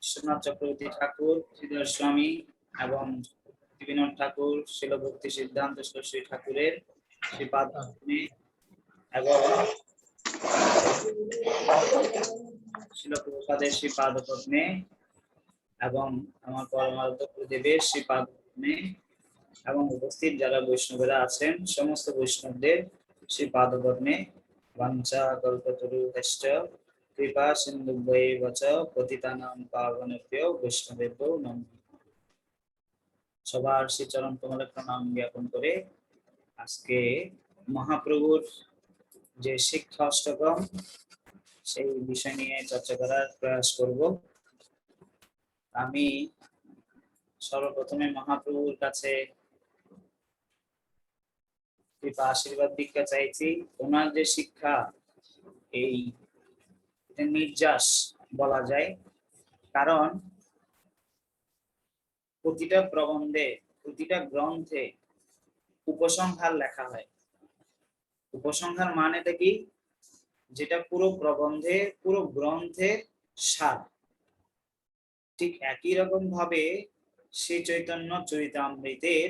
বিশ্বনাথ চক্রবর্তী ঠাকুর, শ্রীধর স্বামী এবং বিনোদ ঠাকুর, শিল ভক্তি সিদ্ধান্ত শ্রী ঠাকুরের শ্রীপাদ এবং শিল প্রভুপাদের শ্রীপাদ পদ্মে এবং আমার পরমারাধ্য গুরুদেবের শ্রীপাদ পদ্মে এবং উপস্থিত যারা বৈষ্ণবেরা আছেন সমস্ত বৈষ্ণবদের শ্রীপাদ পদ্মে বাঞ্ছা কল্পতরুভ্যশ্চ কৃপা সিন্ধুভ্যেব চ পতিতানাং পাবনেভ্যো বৈষ্ণবেভ্যো নমঃ। সবার শ্রীচরণ কমলে প্রণাম জ্ঞাপন করে আজকে মহাপ্রভুর যে শিক্ষা অষ্টকম সেই বিষয় নিয়ে চর্চা করার প্রয়াস করব। আমি সর্বপ্রথমে মহাপ্রভুর কাছে কৃপা আশীর্বাদ দীক্ষা চাইছি। ওনার যে শিক্ষা এই নির্যাস বলা যায়, কারণ প্রতিটা প্রবন্ধে প্রতিটা গ্রন্থে উপসংহার লেখা হয়। উপসংহার মানেটা কি? যেটা পুরো প্রবন্ধে পুরো গ্রন্থের সার। ঠিক একই রকম ভাবে শ্রী চৈতন্য চরিতামৃতের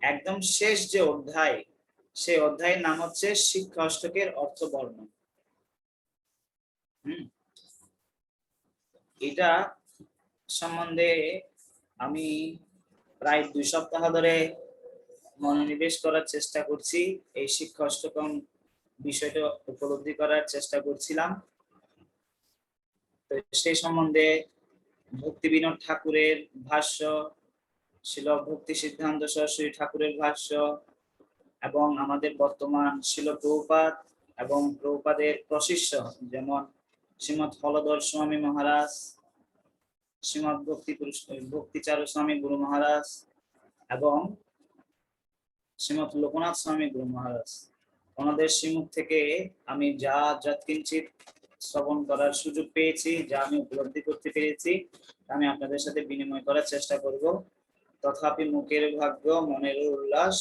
একদম শেষ যে অধ্যায়, সেই অধ্যায়ের নাম হচ্ছে শিক্ষা অষ্টকের অর্থবর্ণ। এটা সম্বন্ধে আমি প্রায় 2 সপ্তাহ ধরে মনোনিবেশ করার চেষ্টা করছি। এই শিক্ষা অষ্টকম বিষয়টা উপলব্ধি করার চেষ্টা করছিলাম। তো সেই সম্বন্ধে ভক্তি বিনোদ ঠাকুরের ভাষ্য, শিল ভক্তি সিদ্ধান্ত সরস্বতী ঠাকুরের ভাষ্য এবং আমাদের বর্তমান শিল প্রভুপাদ এবং প্রভুপাদের প্রশিষ্য যেমন শ্রীমৎ হলধর স্বামী মহারাজ, শ্রীমৎ ভক্তিচারু স্বামী গুরু মহারাজ এবং শ্রীমৎ লোকনাথ স্বামী গুরু মহারাজ, ওনাদের শ্রীমুখ থেকে আমি যা যৎকিঞ্চিত শ্রবণ করার সুযোগ পেয়েছি, যা আমি উপলব্ধি করতে পেরেছি, আমি আপনাদের সাথে বিনিময় করার চেষ্টা করব। তথাপি মুখের ভাগ্য মনের উল্লাস,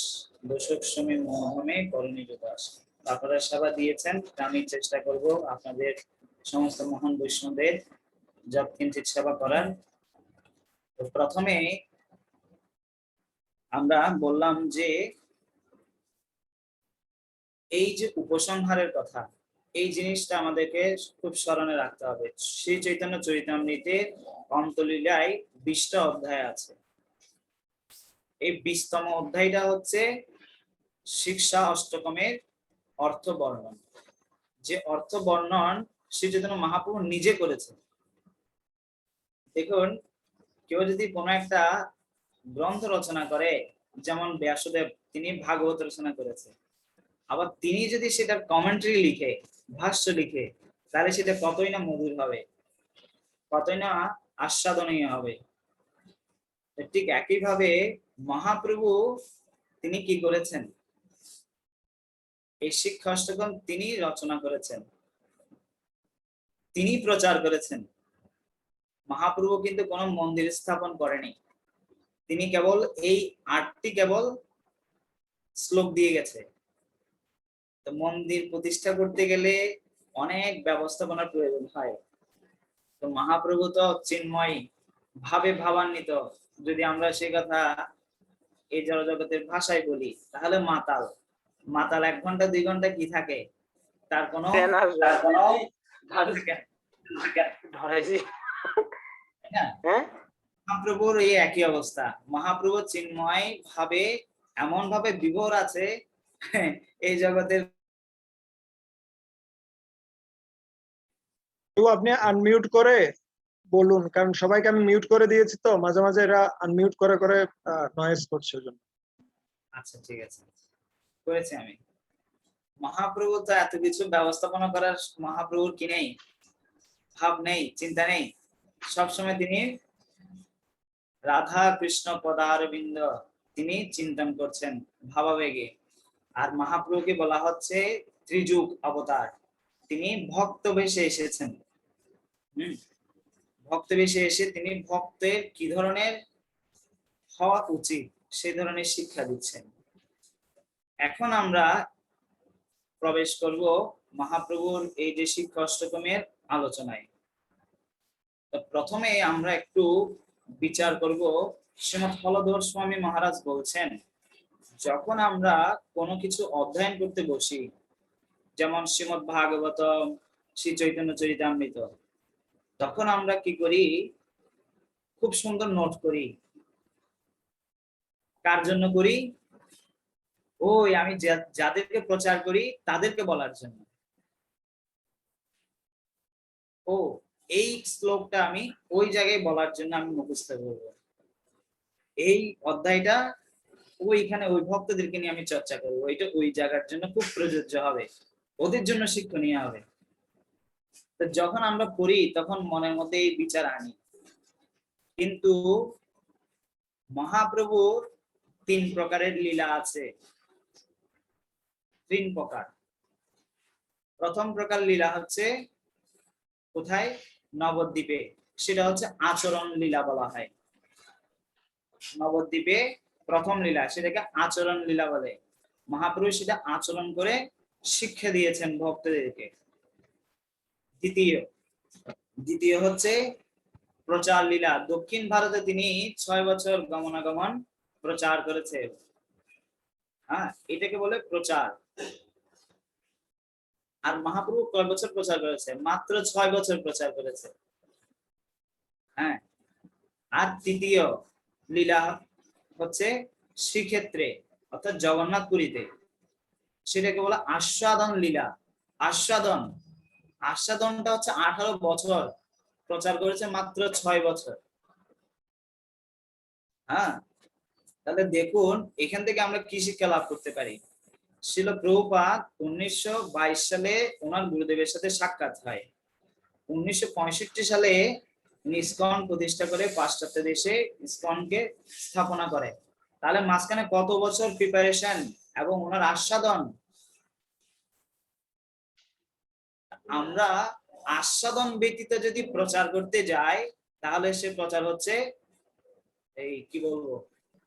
দোষক সমী মোহমে করণীয় দাস। আপনারা সেবা দিয়েছেন, আমি চেষ্টা করব আপনাদের সমস্ত মহান বৈষ্ণবদের যৎকিঞ্চিত সেবা করার। তো প্রথমে আমরা বললাম যে এই যে উপসংহারের কথা, এই জিনিসটা আমাদেরকে খুব স্মরণে রাখতে হবে। শ্রী চৈতন্য চরিতামৃতের অন্তলীলায় 20টা অধ্যায় আছে। এই 20তম অধ্যায়টা হচ্ছে শিক্ষা অষ্টকমের অর্থ বর্ণন। যে অর্থ বর্ণন শ্রী চৈতন্য মহাপ্রভু নিজে করেছে। দেখুন, কেউ যদি কোনো একটা গ্রন্থ রচনা করে, যেমন ব্যাসদেব তিনি ভাগবত রচনা করেছে, আবার তিনি যদি সেটা কমেন্ট্রি লিখে, ভাষ্য লিখে, তাহলে সেটা কতই না মধুর হবে, কতই না আস্বাদনীয় হবে। ঠিক একইভাবে মহাপ্রভু তিনি কি করেছেন? এই শিক্ষা অষ্টকম তিনি রচনা করেছেন, তিনি প্রচার করেছেন। মহাপ্রভু কিন্তু কোনো মন্দির স্থাপন করেনি, তিনি কেবল এই 8টি কেবল শ্লোক দিয়ে গেছে। তো মন্দির প্রতিষ্ঠা করতে গেলে অনেক ব্যবস্থাপনার প্রয়োজন হয়। তো মহাপ্রভু তো চিন্ময় ভাবে ভাবান্বিত। যদি আমরা সেই কথা এই জড়জগতের ভাষায় বলি, তাহলে মাতাল। মাতাল 1 ঘন্টা 2 ঘন্টা কি থাকে, তার কোনো মহাপ্রভুর এই একই অবস্থা। মহাপ্রভু চিন্ময় ভাবে এমন ভাবে বিভোর আছে এই জগতের। আপনি আনমিউট করে বলুন, কারণ সবাইকে আমি মিউট করে দিয়েছি, তো মাঝে মাঝে এরা আনমিউট করে করে নয়েজ করছে জন্য। আচ্ছা, ঠিক আছে, করেছি আমি। মহাপ্রভু তো এত কিছু ব্যবস্থাপনা করার মহাপ্রভুর কি নেই, ভাব নেই, চিন্তা নেই। সবসময় তিনি রাধা কৃষ্ণ পদারবিন্দ তিনি চিন্তন করছেন ভাবাবেগে। আর মহাপ্রভুকে বলা হচ্ছে ত্রিযুগ অবতার। তিনি ভক্ত বেশে এসেছেন। ভক্ত বেশে এসে তিনি ভক্তের কি ধরনের হওয়া উচিত সেই ধরনের শিক্ষা দিচ্ছেন। এখন আমরা প্রবেশ করব মহাপ্রভুর এই যে শিক্ষা অষ্টকমের আলোচনায়। তো প্রথমে আমরা একটু বিচার করব। শ্রীমৎ হলধর স্বামী মহারাজ বলছেন, যখন আমরা কোনো কিছু অধ্যয়ন করতে বসি, যেমন শ্রীমৎ ভাগবতম, শ্রী চৈতন্য চরিতামৃত, তখন আমরা কি করি? খুব সুন্দর নোট করি। কার জন্য করি? ওই আমি যাদেরকে প্রচার করি তাদেরকে বলার জন্য। ও এই শ্লোকটা আমি ওই জায়গায় বলার জন্য আমি মুখস্থ করবো। এই অধ্যায়টা ওইখানে ওই ভক্তদেরকে নিয়ে আমি চর্চা করবো, এটা ওই জায়গার জন্য খুব প্রযোজ্য হবে, ওদের জন্য শিক্ষণীয় হবে। তো যখন আমরা পড়ি তখন মনের মধ্যে এই বিচার আনি। কিন্তু মহাপ্রভুর 3 প্রকারের লীলা আছে। 3 প্রকার। প্রথম প্রকার লীলা হচ্ছে কোথায়? নবদ্বীপে। সেটা হচ্ছে আচরণ লীলা বলা হয়। নবদ্বীপে প্রথম লীলা, সেটাকে আচরণ লীলা বলে। মহাপ্রভু সেটা আচরণ করে শিক্ষা দিয়েছেন ভক্তদেরকে। দ্বিতীয় হচ্ছে প্রচার লীলা। দক্ষিণ ভারতে তিনি 6 বছর গমনাগমন প্রচার করেছে। হ্যাঁ, এটাকে বলে প্রচার। আর মহাপ্রভু কয় বছর প্রচার করেছে? মাত্র 6 বছর প্রচার করেছে। হ্যাঁ। আর তৃতীয় লীলা হচ্ছে শ্রীক্ষেত্রে, অর্থাৎ জগন্নাথপুরীতে। সেটাকে বলে আস্বাদন লীলা। আস্বাদনটা হচ্ছে 18 বছর প্রচার করেছে, মাত্র 6 বছর। হ্যাঁ, তাহলে দেখুন এখান থেকে আমরা কি শিক্ষা লাভ করতে পারি। শ্রীল প্রভুপাদ 1922 সালে ওনার গুরুদেবের সাথে সাক্ষাৎ হয়। 1965 সালে উনি ইসকন প্রতিষ্ঠা করে পাশ্চাত্য দেশে ইসকনকে স্থাপনা করে। তাহলে মাঝখানে কত বছর প্রিপারেশন এবং ওনার আস্বাদন। আমরা আস্বাদন ব্যতীত যদি প্রচার করতে যাই, তাহলে সে প্রচার হচ্ছে এই কি বলবো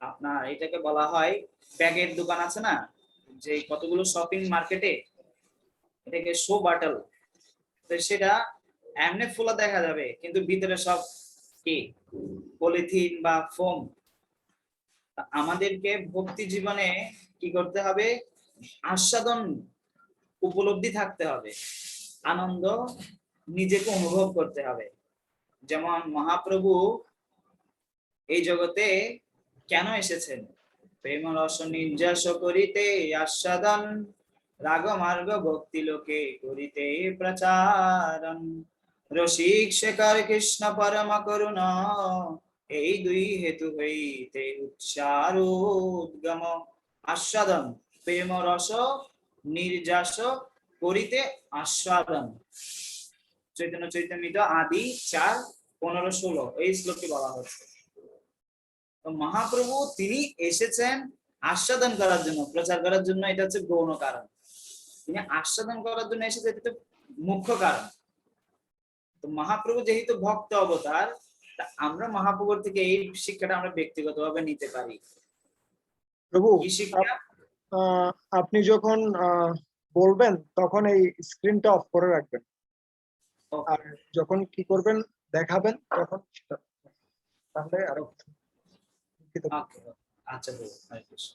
আপনার, এটাকে বলা হয় ব্যাগের দোকান আছে না, যে কতগুলো শপিং মার্কেটে, এটাকে শো বাটল। তো সেটা এমনি ফুলা দেখা যাবে, কিন্তু ভিতরে সব কি পলিথিন বা ফোম। আমাদেরকে ভক্তি জীবনে কি করতে হবে? আস্বাদন উপলব্ধি থাকতে হবে, আনন্দ নিজেকে অনুভব করতে হবে। যেমন মহাপ্রভু এই জগতে কেন এসেছেন? প্রেম রস নির্যাস করিতে আস্বাদন, রাগ মার্গ ভক্তি লোকে করিতে প্রচারণ। রসিক শেখর কৃষ্ণ পরম করুণ, এই 2 হেতু হইতে উচ্চার উদ্গম। আস্বাদন, প্রেম রস নির্যাস করিতে আস্বাদন। চৈতন্য চৈতামৃত আদি 4:15-16 এই শ্লোকে বলা হচ্ছে। তো মহাপ্রভু তিনি এসেছেন আস্বাদন করার জন্য, প্রচার করার জন্য। এটা হচ্ছে গৌণ কারণ। তিনি আস্বাদন করার জন্য এসেছে, এটা তো মুখ্য কারণ। তো মহাপ্রভু যেহেতু ভক্ত অবতার, তা আমরা মহাপ্রভুর থেকে এই শিক্ষাটা আমরা ব্যক্তিগতভাবে নিতে পারি। প্রভু, কি শিক্ষা? আপনি যখন বলবেন তখন এই স্ক্রিনটা অফ করে রাখবেন, আর যখন কি করবেন দেখাবেন তখন তাহলে আর আচ্ছা, হরে কৃষ্ণ।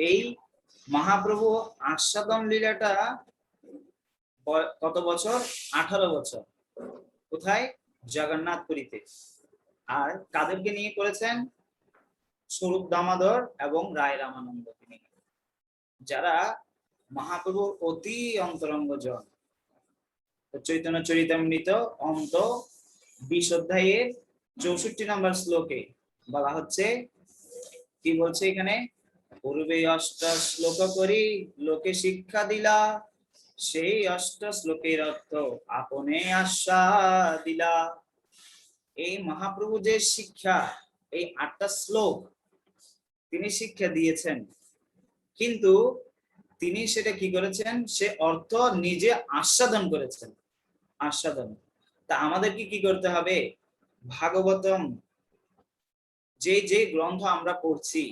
এই মহাপ্রভু আস্বাদন লীলাটা কত বছর? 18 বছর। কোথায়? জগন্নাথপুরীতে। আর কাদেরকে নিয়ে করেছেন? স্বরূপ দামোদর এবং রায় রামানন্দ, যারা মহাপ্রভুর অতি অন্তরঙ্গ জন। চৈতন্য চরিতামৃত অন্ত 20 অধ্যায়ের 64 নম্বর শ্লোকে বলা হচ্ছে, কি বলছে এখানে? পূর্বে 8 শ্লোক করি লোকে শিক্ষা দিলা, সেই 8 শ্লোকের অর্থ আপনে আশা দিলা। এই মহাপ্রভু যে শিক্ষা, এই 8টা শ্লোক তিনি শিক্ষা দিয়েছেন, কিন্তু তিনি সেটা কি করেছেন? সে অর্থ নিজে আস্বাদন করেছেন। আস্বাদন। তা আমাদেরকে কি করতে হবে? ভাগবতম যে গ্রন্থ আমরা পড়ছি,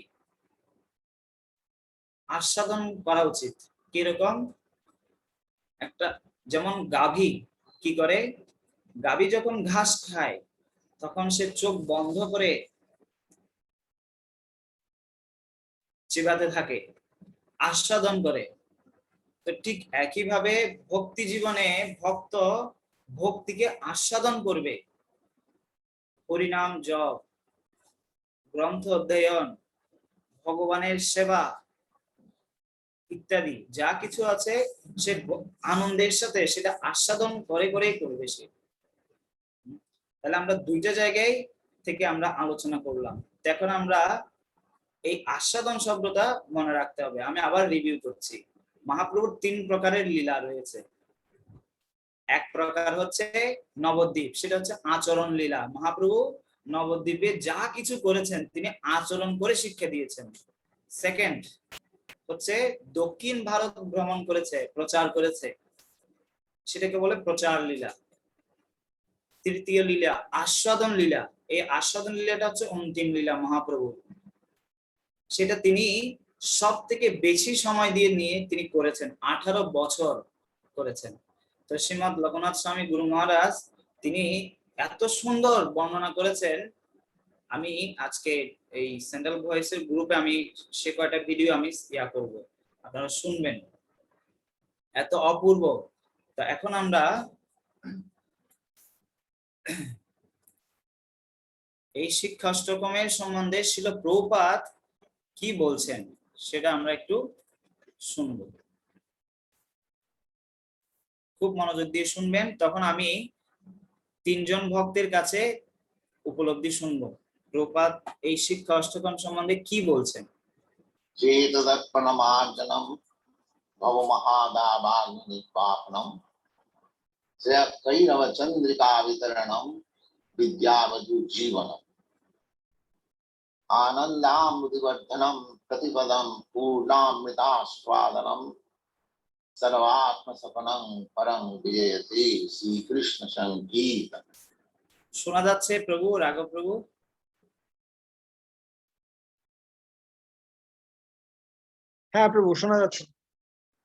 আস্বাদন করা উচিত। কিরকম? একটা যেমন গাভী কি করে, গাভী যখন ঘাস খায় তখন সে চোখ বন্ধ করে চিবাতে থাকে, আস্বাদন করে। তো ঠিক একইভাবে ভক্তি জীবনে ভক্ত ভক্তিকে আস্বাদন করবে। হরিনাম জপ, গ্রন্থ অধ্যয়ন, ভগবানের সেবা ইত্যাদি যা কিছু আছে সে আনন্দের সাথে সেটা আস্বাদন করে করেই করবে সে। তাহলে আমরা দুইটা জায়গায় থেকে আমরা আলোচনা করলাম। এখন আমরা এই আস্বাদন শব্দটা মনে রাখতে হবে। আমি আবার রিভিউ করছি। মহাপ্রভুর 3 প্রকারের লীলা রয়েছে। এক প্রকার হচ্ছে নবদ্বীপ, সেটা হচ্ছে আচরণ লীলা। মহাপ্রভু নবদ্বীপে যা কিছু করেছেন তিনি আচরণ করে শিক্ষা দিয়েছেন। সেকেন্ড হচ্ছে দক্ষিণ ভারত ভ্রমণ করেছে, প্রচার করেছে, সেটাকে বলে প্রচার লীলা। তৃতীয় লীলা আস্বাদন লীলা। এই আস্বাদন লীলাটা হচ্ছে অন্তিম লীলা মহাপ্রভু, সেটা তিনি সব থেকে বেশি সময় দিয়ে নিয়ে তিনি করেছেন, 18 বছর করেছেন। তো শ্রীমৎ লোকনাথ স্বামী গুরু মহারাজ তিনি এত সুন্দর বর্ণনা করেছেন। আমি আজকে এই সেন্ট্রাল ভয়েসের গ্রুপে আমি সে কয়টা ভিডিও আমি করব, আপনারা শুনবেন, এত অপূর্ব। তো এখন আমরা এই শিক্ষাষ্টকমের সম্বন্ধে শিল প্রভুপাদ কি বলছেন সেটা আমরা একটু শুনব। খুব মনোযোগ দিয়ে শুনবেন, তখন আমি 3 জন ভক্তের কাছে উপলব্ধি শুনবো প্রভুপাদ এই শিক্ষা অষ্টকম সম্বন্ধে কি বলছেন। চেতদর্পণমার্জনম ভব মহাদাবাগ্নিপাপনম কৈরবচন্দ্রিকা বিতরণম বিদ্যাবধূ জীবনম आनन्दामृतिवर्धनम प्रतिपदम पूर्णामृतास्वादनम सर्वात्मसपनं परं विजयते श्री कृष्ण संगीत। শোনা যাচ্ছে প্রভু? রাঘব প্রভু? হ্যাঁ প্রভু, শোনা যাচ্ছে।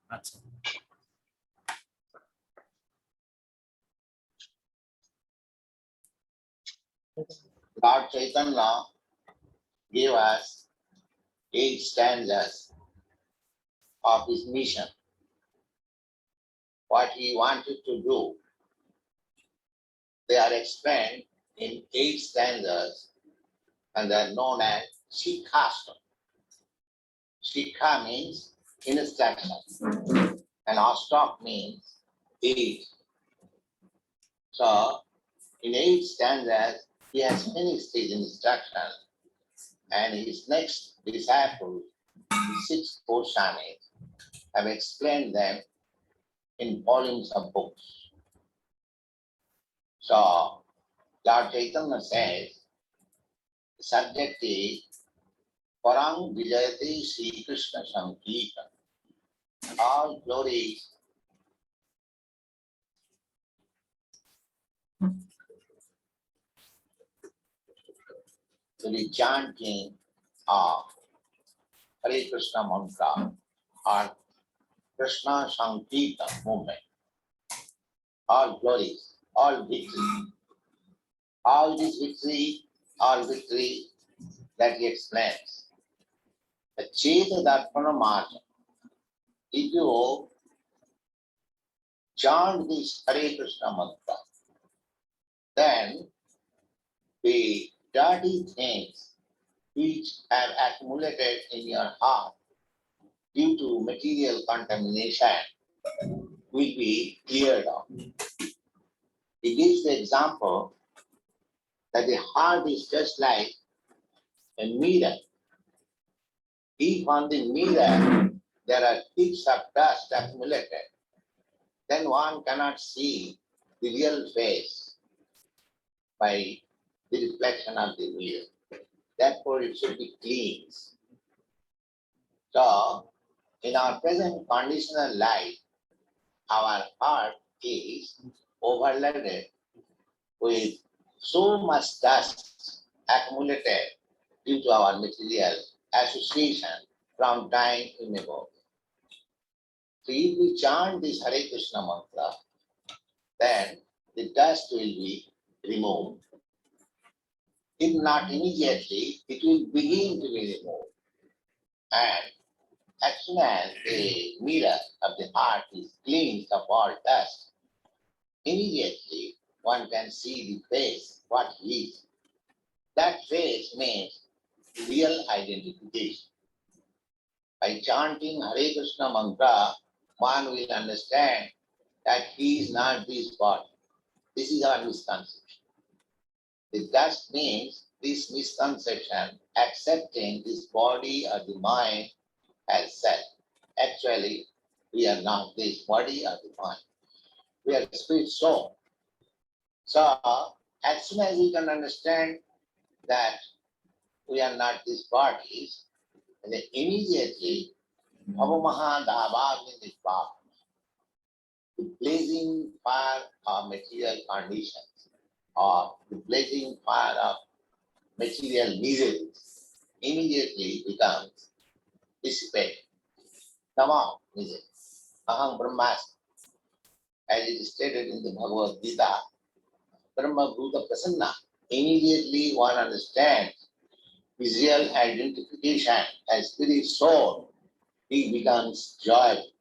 আচ্ছা, Lord Chaitanya gave us 8 stanzas of his mission, what he wanted to do. They are explained in 8 stanzas and they are known as Shikhastam. Shikha means instruction and Astak means 8. So in 8 stanzas he has finished his instruction and his next disciples, the 6 Goswamis, have explained them in volumes of books. So Lord Chaitanya says the subject is Parang Vijayati Sri Krishna Sankirtan. All glories to the chanting of Hare Krishna mantra or Krishna Sankirtan movement. All glories, all victory, all this victory, all victory that he explains. The Cheta Darpana Marja. If you chant this Hare Krishna mantra, then the dirty things which have accumulated in your heart due to material contamination will be cleared off. He gives the example that the heart is just like a mirror. If on the mirror there are heaps of dust accumulated, then one cannot see the real face by the reflection of the mirror. Therefore, it should be cleansed. So, in our present conditional life, our heart is overloaded with so much dust accumulated due to our material association from time immemorial. if we chant this Hare Krishna mantra, then the dust will be removed. If not immediately, it will begin to be removed. And as soon as the mirror of the heart is cleansed of all dust, immediately one can see the face, what he is. That face means real identification. By chanting Hare Krishna mantra, one will understand that he is not this body. This is our misconception. The dust means this misconception, accepting this body or the mind as self. Actually, we are not this body or the mind. We are spirit soul. So, as soon as we can understand that we are not these bodies, and then immediately, Bhavamaha Dhavagni, the blazing fire of material conditions, or the blazing fire of material miseries, immediately becomes dissipated. Come on, misery. Aham Brahmasmi. As it is stated in the Bhagavad Gita, Brahma Bhuta Prasanna. Immediately one understands his real identification as spirit soul, he becomes joyful.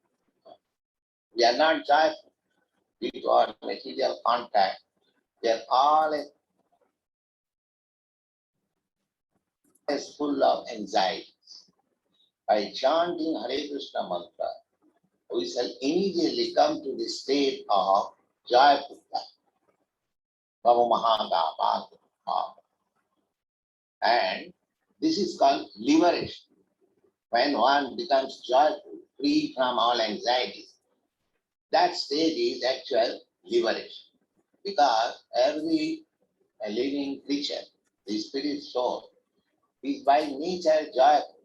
We are not joyful due to our material contact. We are all full of anxieties. By chanting Hare Krishna mantra, we shall immediately come to the state of joyfulness. And this is called liberation. When one becomes joyful, free from all anxieties, that stage is actual liberation. Because every living creature, the spirit soul, is by nature joyful.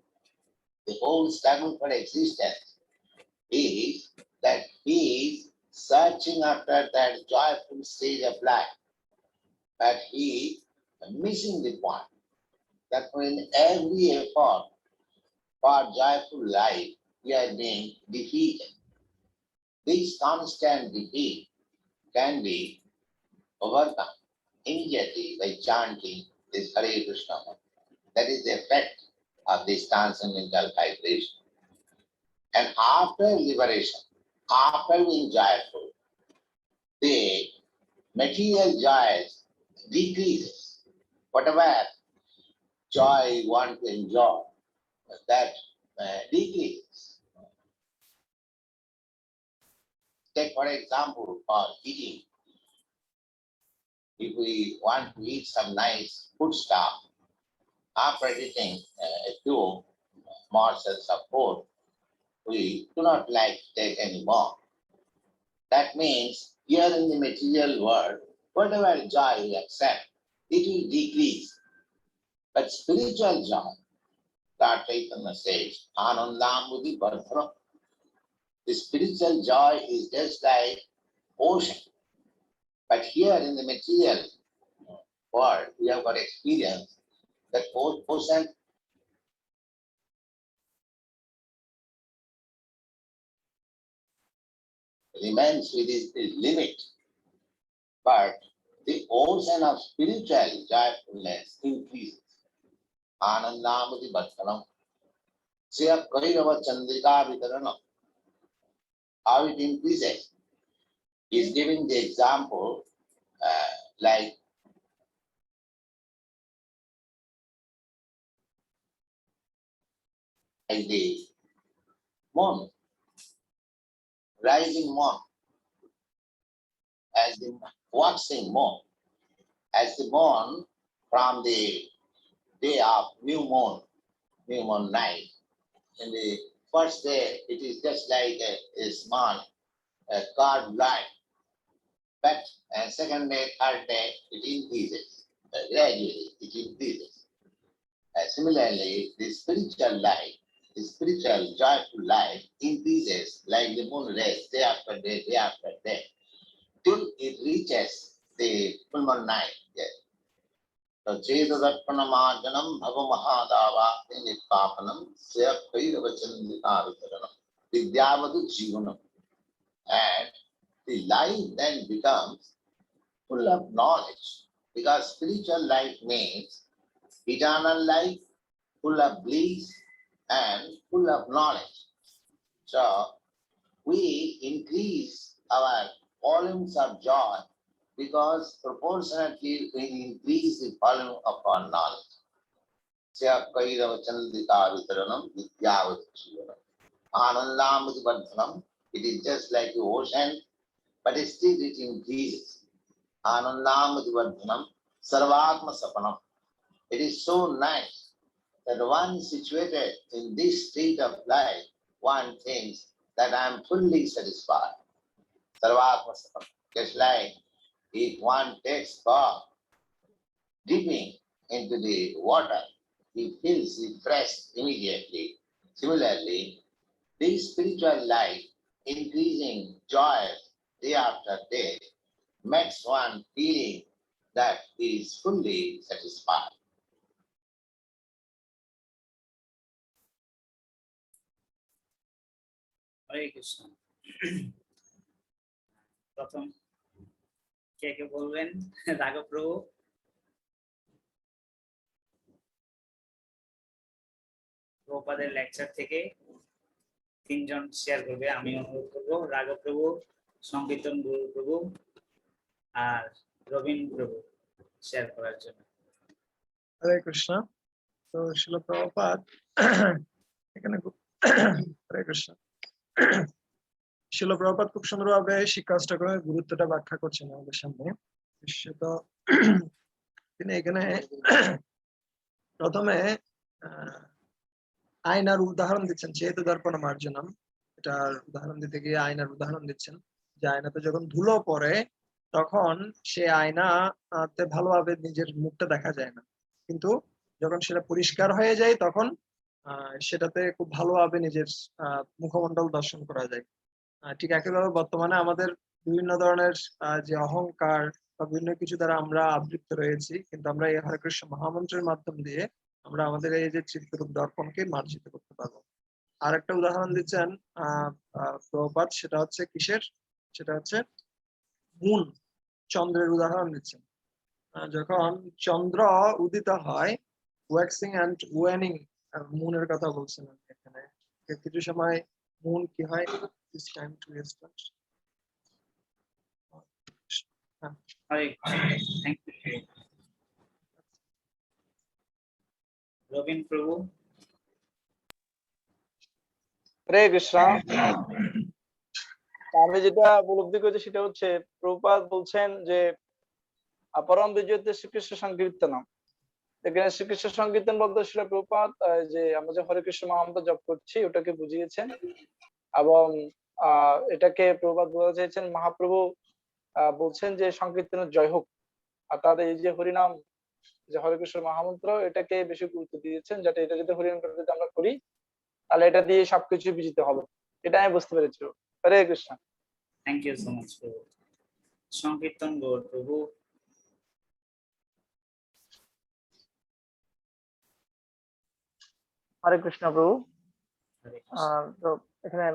The whole struggle for existence is that he is searching after that joyful stage of life. But he is missing the point that in every effort for joyful life, we are being defeated. This constant defeat can be overcome immediately by chanting this Hare Krishna mantra. That is the effect of this transcendental vibration. And after liberation, after being joyful, the material joys decreases. Whatever joy you want to enjoy, that decreases. Take for example, for eating. If we want to eat some nice food stuff, after eating a few morsels of food, we do not like to take any more. That means here in the material world, whatever joy we accept, it will decrease. But spiritual joy, Lord Chaitanya says, Anandamudi Bharthram. The spiritual joy is just like ocean. But here in the material world, we have got experience that ocean remains with its limit. But the ocean of spiritual joyfulness increases. Anandamati Bhartanam. Siya Kairava Chandrika Vitaranam. How it increases? He is giving the example like the moon, rising moon, as the waxing moon, as the moon from the day of new moon night. In the first day, it is just like a small curved line. But second day, third day, it increases. Gradually, it increases. Similarly, the spiritual life, the spiritual joyful life increases like the moon rays day after day, till it reaches the full moon night. Yes. So, Chedadarpanamarjanam Bhava Mahadava Nitpapanam Sya Kairava Chandrika Vitaranam. Vidyavadu Jivanam. And the life then becomes full of knowledge, because spiritual life means eternal life, full of bliss and full of knowledge. So we increase our volumes of joy because proportionately we increase the volume of our knowledge. It is just like the ocean, but still it increases. Anandamudivardhanam Sarvatma Sapanam. It is so nice that one situated in this state of life, one thinks that I am fully satisfied. Sarvatma Sapanam. Just like if one takes bath, dipping into the water, he feels refreshed immediately. Similarly, this spiritual life, increasing joy day after day, makes one feeling that he is fully satisfied. হরে কৃষ্ণ। প্রথম কে কে বলবেন? রাঘব প্রভু। প্রভুপাদের lecture থেকে তিনজন share করবে, আমি অনুরোধ করবো রাঘব প্রভু, সংকীর্তন গুরু প্রভু আর রবীন প্রভু শেয়ার করার জন্য। হরে কৃষ্ণ। তো শিল প্রভুপাদ এখানে হরে কৃষ্ণ। শিল প্রভুপাদ খুব সুন্দরভাবে শিক্ষাষ্টকের গুরুত্বটা ব্যাখ্যা করছেন আমাদের সামনে। বিশেষত তিনি এখানে প্রথমে আয়নার উদাহরণ দিচ্ছেন, যেহেতু দর্পণ মার্জনম, এটার উদাহরণ দিতে গিয়ে আয়নার উদাহরণ দিচ্ছেন যে আয়নাতে যখন ধুলো পড়ে তখন সে আয়নাতে ভালোভাবে নিজের মুখটা দেখা যায় না, কিন্তু যখন সেটা পরিষ্কার হয়ে যায় তখন সেটাতে খুব ভালোভাবে নিজের মুখমণ্ডল দর্শন করা যায়। ঠিক একইভাবে বর্তমানে আমাদের বিভিন্ন ধরনের যে অহংকার বা বিভিন্ন কিছু দ্বারা আমরা আবৃত রয়েছি, কিন্তু আমরা এই হরে কৃষ্ণ মহামন্ত্রের মাধ্যম দিয়ে আমরা আমাদের এই যে চিত্তরূপ দর্পণকে মার্জিত করতে পারবো। আর একটা উদাহরণ দিচ্ছেন প্রভুপাদ, সেটা হচ্ছে কিসের? সেটা হচ্ছে মুন, চন্দ্রের উদাহরণ দিচ্ছেন। যখন চন্দ্র উদিত হয়, ওয়াক্সিং এন্ড ওয়েনিং মুনের কথা বলছেন এখানে। কিছু সময় মুন কি হয়, this time to respond. Hare Krishna, thank you. Rabin Prabhu. Hare Krishna. আমি যেটা উপলব্ধি করেছি সেটা হচ্ছে প্রভুপাদ বলছেন যে পরম বিজয়তে শ্রীকৃষ্ণ সংকীর্তনম। এখানে শ্রীকৃষ্ণ সংকীর্তন বলতে ছিল প্রভুপাদ যে আমরা যে হরে কৃষ্ণ মহামন্ত্র জপ করছি ওটাকে বুঝিয়েছেন, এবং এটাকে প্রভুপাদ বলতে চাইছেন মহাপ্রভু বলছেন যে সংকীর্তনের জয় হোক, আর তাদের এই যে হরিনাম যে হরে কৃষ্ণ মহামন্ত্র এটাকে বেশি গুরুত্ব দিয়েছেন, যাতে এটা যদি হরিনাম যদি আমরা করি তাহলে এটা দিয়ে সবকিছু বিজিত হবে। এটা আমি বুঝতে পেরেছি। Hare Krishna. Thank you so much প্রভু। সংকীর্তন গৌর প্রভু। হরে কৃষ্ণ প্রভু। হরে কৃষ্ণ। তো এখানে